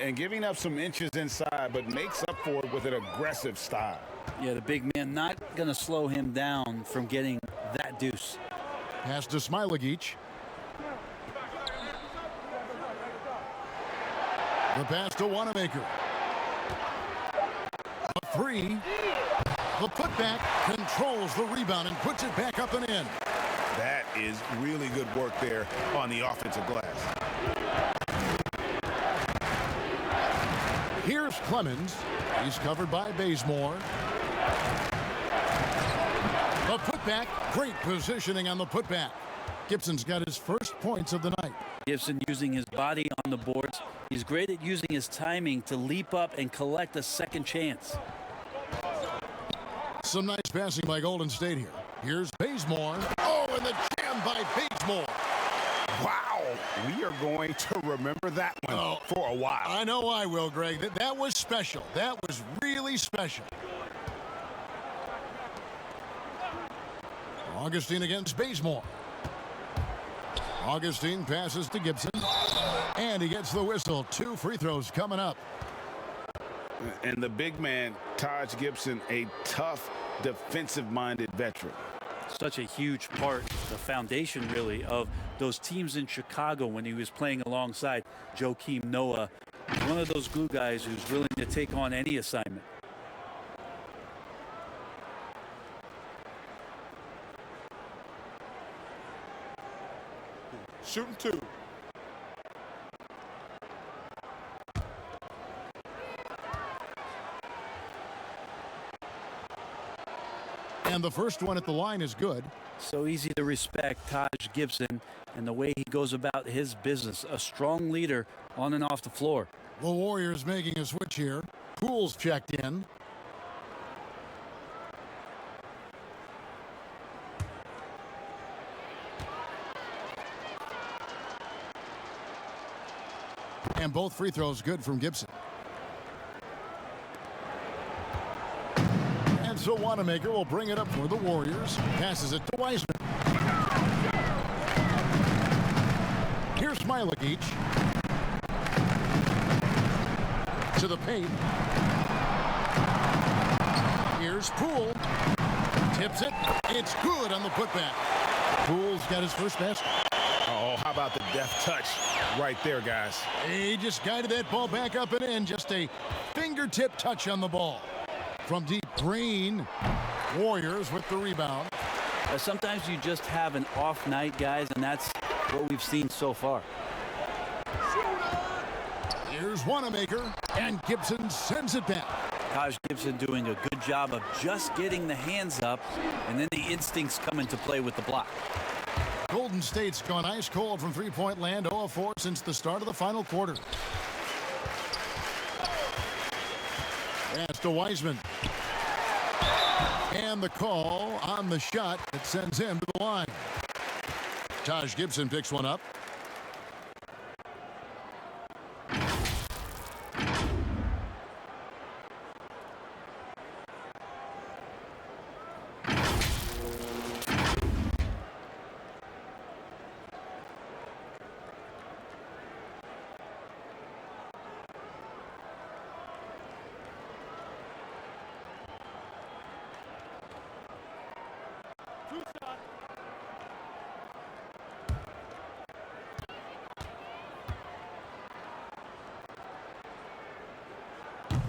And giving up some inches inside, but makes up for it with an aggressive style. Yeah, the big man not going to slow him down from getting that deuce. Pass to SipNPlay. The pass to Wanamaker. A three. The putback controls the rebound and puts it back up and in. That is really good work there on the offensive glass. Here's Clemens. He's covered by Bazemore. The putback. Great positioning on the putback. Gibson's got his first points of the night. Gibson using his body on the boards. He's great at using his timing to leap up and collect a second chance. Some nice passing by Golden State here. Here's Bazemore. Oh, and the jam by Bazemore. Wow, we are going to remember that one for a while. I know I will, Greg. That was special. That was really special. Augustine against Bazemore. Augustine passes to Gibson. And he gets the whistle. 2 free throws coming up. And the big man, Taj Gibson, a tough, defensive-minded veteran. Such a huge part, the foundation really, of those teams in Chicago when he was playing alongside Joakim Noah. One of those glue guys who's willing to take on any assignment. Shooting 2. And the first one at the line is good. So easy to respect Taj Gibson and the way he goes about his business. A strong leader on and off the floor. The Warriors making a switch here. Poole's checked in. And both free throws good from Gibson. And so Wanamaker will bring it up for the Warriors. Passes it to Wiseman. Here's SipNPlay. To the paint. Here's Poole. Tips it. It's good on the putback. Poole's got his first basket. Oh, how about the deft touch right there, guys? He just guided that ball back up and in. Just a fingertip touch on the ball. From deep, Green. Warriors with the rebound. Sometimes you just have an off night, guys, and that's what we've seen so far. Here's Wanamaker, and Gibson sends it back. Taj Gibson doing a good job of just getting the hands up, and then the instincts come into play with the block. Golden State's gone ice cold from three-point land, 0 of 4 since the start of the final quarter. Pass to Wiseman. And the call on the shot that sends him to the line. Taj Gibson picks one up.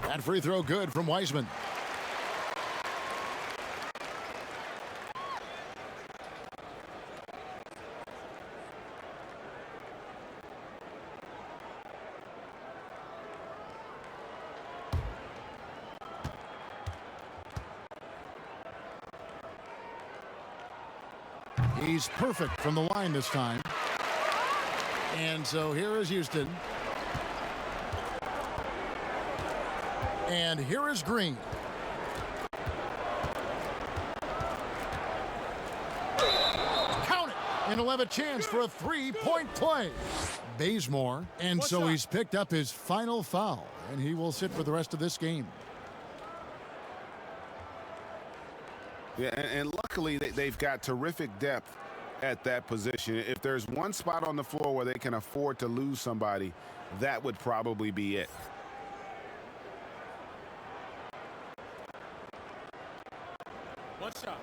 That free throw good from Wiseman. He's perfect from the line this time. And so here is Houston. And here is Green. Count it! And he'll have a chance for a three-point play. Bazemore. And so he's picked up his final foul. And he will sit for the rest of this game. Yeah, and luckily they've got terrific depth at that position. If there's one spot on the floor where they can afford to lose somebody, that would probably be it. One shot.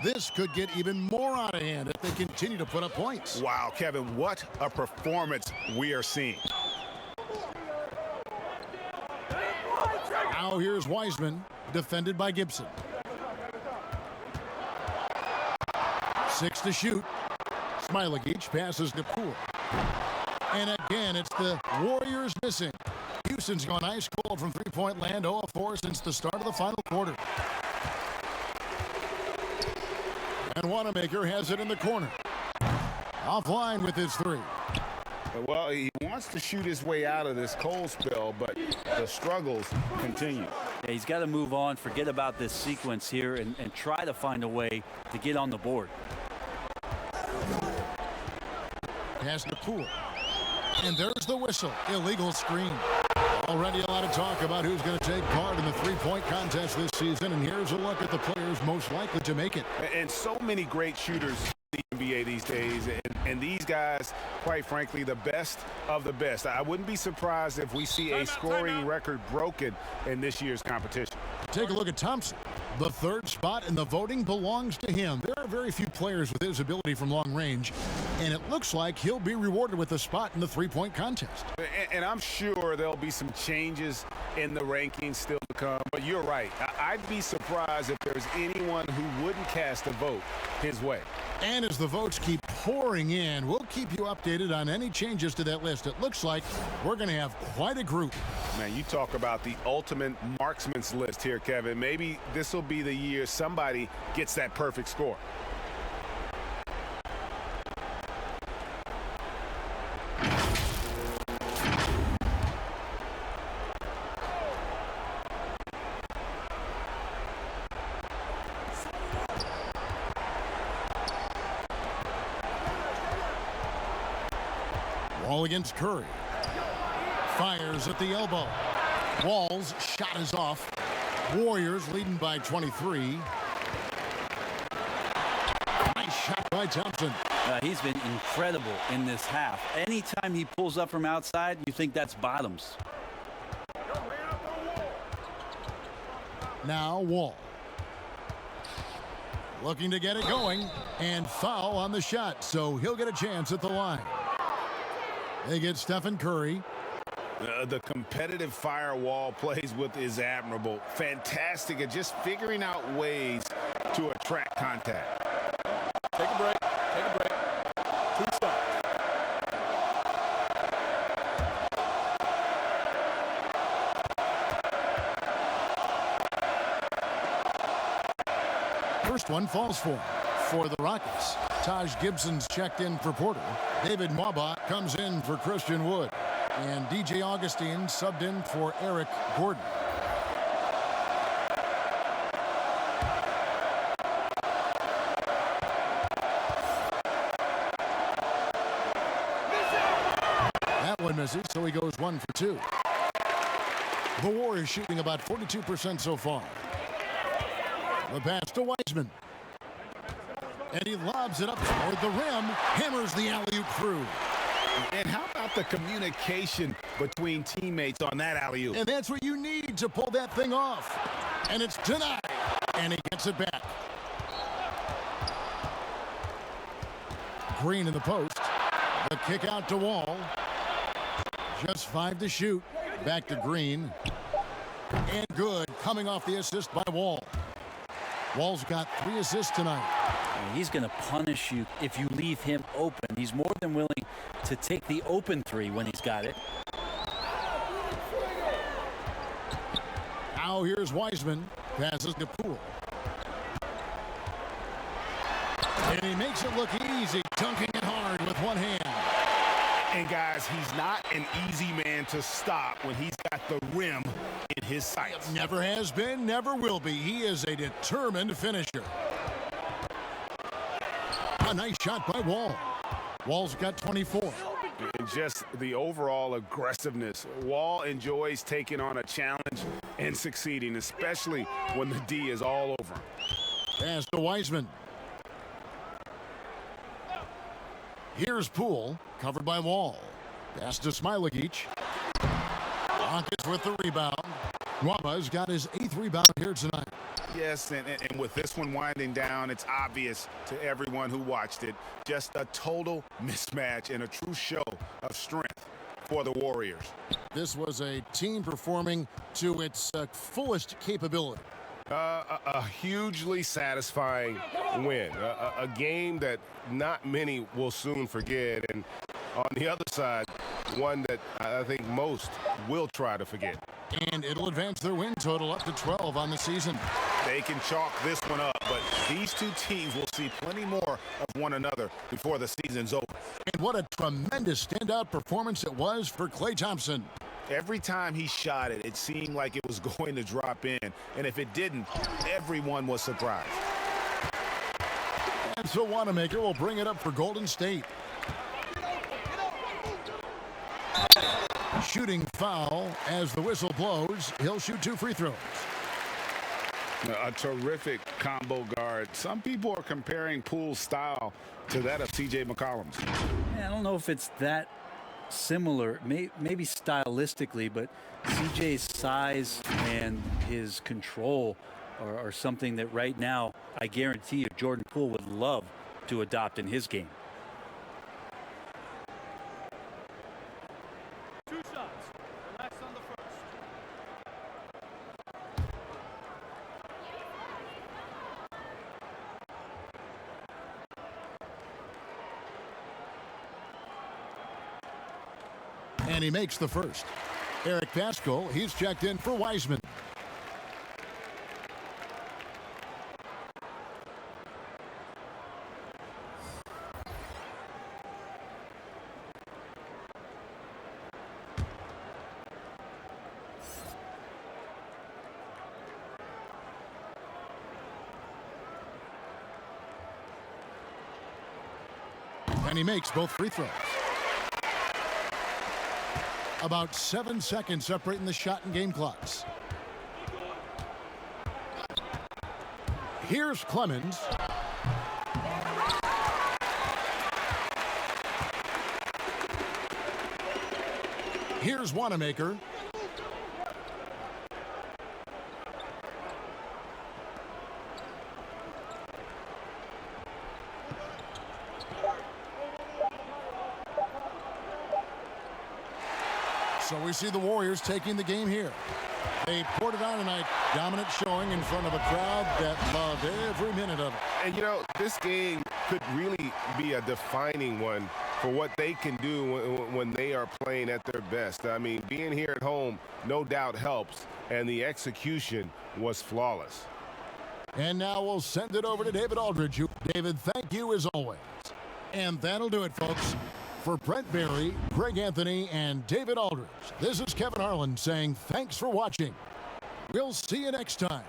This could get even more out of hand if they continue to put up points. Wow, Kevin, what a performance we are seeing. Now here's Wiseman, defended by Gibson. 6 to shoot. Smailagic passes to Poole. And again, it's the Warriors missing. Houston's gone ice cold from three-point land, 0-4 since the start of the final quarter. And Wanamaker has it in the corner. Offline with his three. Well, he wants to shoot his way out of this cold spell, but the struggles continue. Yeah, he's got to move on, forget about this sequence here, and try to find a way to get on the board. Pass to Poole. And there's the whistle. Illegal screen. Already a lot of talk about who's going to take part in the three-point contest this season, and here's a look at the players most likely to make it. And so many great shooters in the NBA these days, and these guys, quite frankly, the best of the best. I wouldn't be surprised if we see a scoring record broken in this year's competition. Take a look at Thompson. The third spot in the voting belongs to him. There are very few players with his ability from long range, and it looks like he'll be rewarded with a spot in the three-point contest. And I'm sure there'll be some changes in the rankings still to come, but you're right. I'd be surprised if there's anyone who wouldn't cast a vote his way. And as the votes keep pouring in, we'll keep you updated on any changes to that list. It looks like we're going to have quite a group. Man, you talk about the ultimate marksman's list here, Kevin. Maybe this will be the year somebody gets that perfect score. Wall against Curry. Fires at the elbow. Wall's shot is off. Warriors leading by 23. Nice shot by Thompson. He's been incredible in this half. Anytime he pulls up from outside, you think that's bottoms. Now Wall. Looking to get it going. And foul on the shot, so he'll get a chance at the line. They get Stephen Curry. The competitive firewall plays with is admirable. Fantastic at just figuring out ways to attract contact. Take a break. Take a break. 2 shots. First one falls for the Rockets. Taj Gibson's checked in for Porter. David Mwaba comes in for Christian Wood. And DJ Augustine subbed in for Eric Gordon. That one misses, so he goes 1 for 2. The Warriors shooting about 42% so far. The pass to Wiseman. And he lobs it up toward the rim, hammers the alley-oop through. And how about the communication between teammates on that alley-oop? And that's what you need to pull that thing off. And it's denied. And he gets it back. Green in the post. The kick out to Wall. Just 5 to shoot. Back to Green. And good, coming off the assist by Wall. Wall's got 3 assists tonight. And he's going to punish you if you leave him open. He's more than willing to take the open 3 when he's got it. Now here's Wiseman. Passes to Poole. And he makes it look easy, dunking it hard with one hand. And guys, he's not an easy man to stop when he's got the rim in his sights. Never has been, never will be. He is a determined finisher. A nice shot by Wall. Wall's got 24. And just the overall aggressiveness. Wall enjoys taking on a challenge and succeeding, especially when the D is all over him. Pass to Wiseman. Here's Poole, covered by Wall. Pass to Smailagic. Rockets with the rebound. Nwama's got his 8th rebound here tonight. Yes, and with this one winding down, it's obvious to everyone who watched it. Just a total mismatch and a true show of strength for the Warriors. This was a team performing to its fullest capability. A hugely satisfying win. A game that not many will soon forget. And on the other side, one that I think most will try to forget. And it'll advance their win total up to 12 on the season. They can chalk this one up, but these two teams will see plenty more of one another before the season's over. And what a tremendous standout performance it was for Klay Thompson. Every time he shot it, it seemed like it was going to drop in. And if it didn't, everyone was surprised. And so Wanamaker will bring it up for Golden State. Shooting foul as the whistle blows. He'll shoot 2 free throws. A terrific combo guard. Some people are comparing Poole's style to that of C.J. McCollum's. Yeah, I don't know if it's that similar, maybe stylistically, but CJ's size and his control are something that right now I guarantee you Jordan Poole would love to adopt in his game. 2 shots. Relax on the first. And he makes the first. Eric Pascal, he's checked in for Wiseman. And he makes both free throws. About 7 seconds separating the shot and game clocks. Here's Clemens. Here's Wanamaker. So we see the Warriors taking the game here. They poured it on tonight. Dominant showing in front of a crowd that loved every minute of it. And, you know, this game could really be a defining one for what they can do when they are playing at their best. I mean, being here at home no doubt helps, and the execution was flawless. And now we'll send it over to David Aldridge. David, thank you as always. And that'll do it, folks. For Brent Barry, Greg Anthony, and David Aldridge, this is Kevin Harlan saying thanks for watching. We'll see you next time.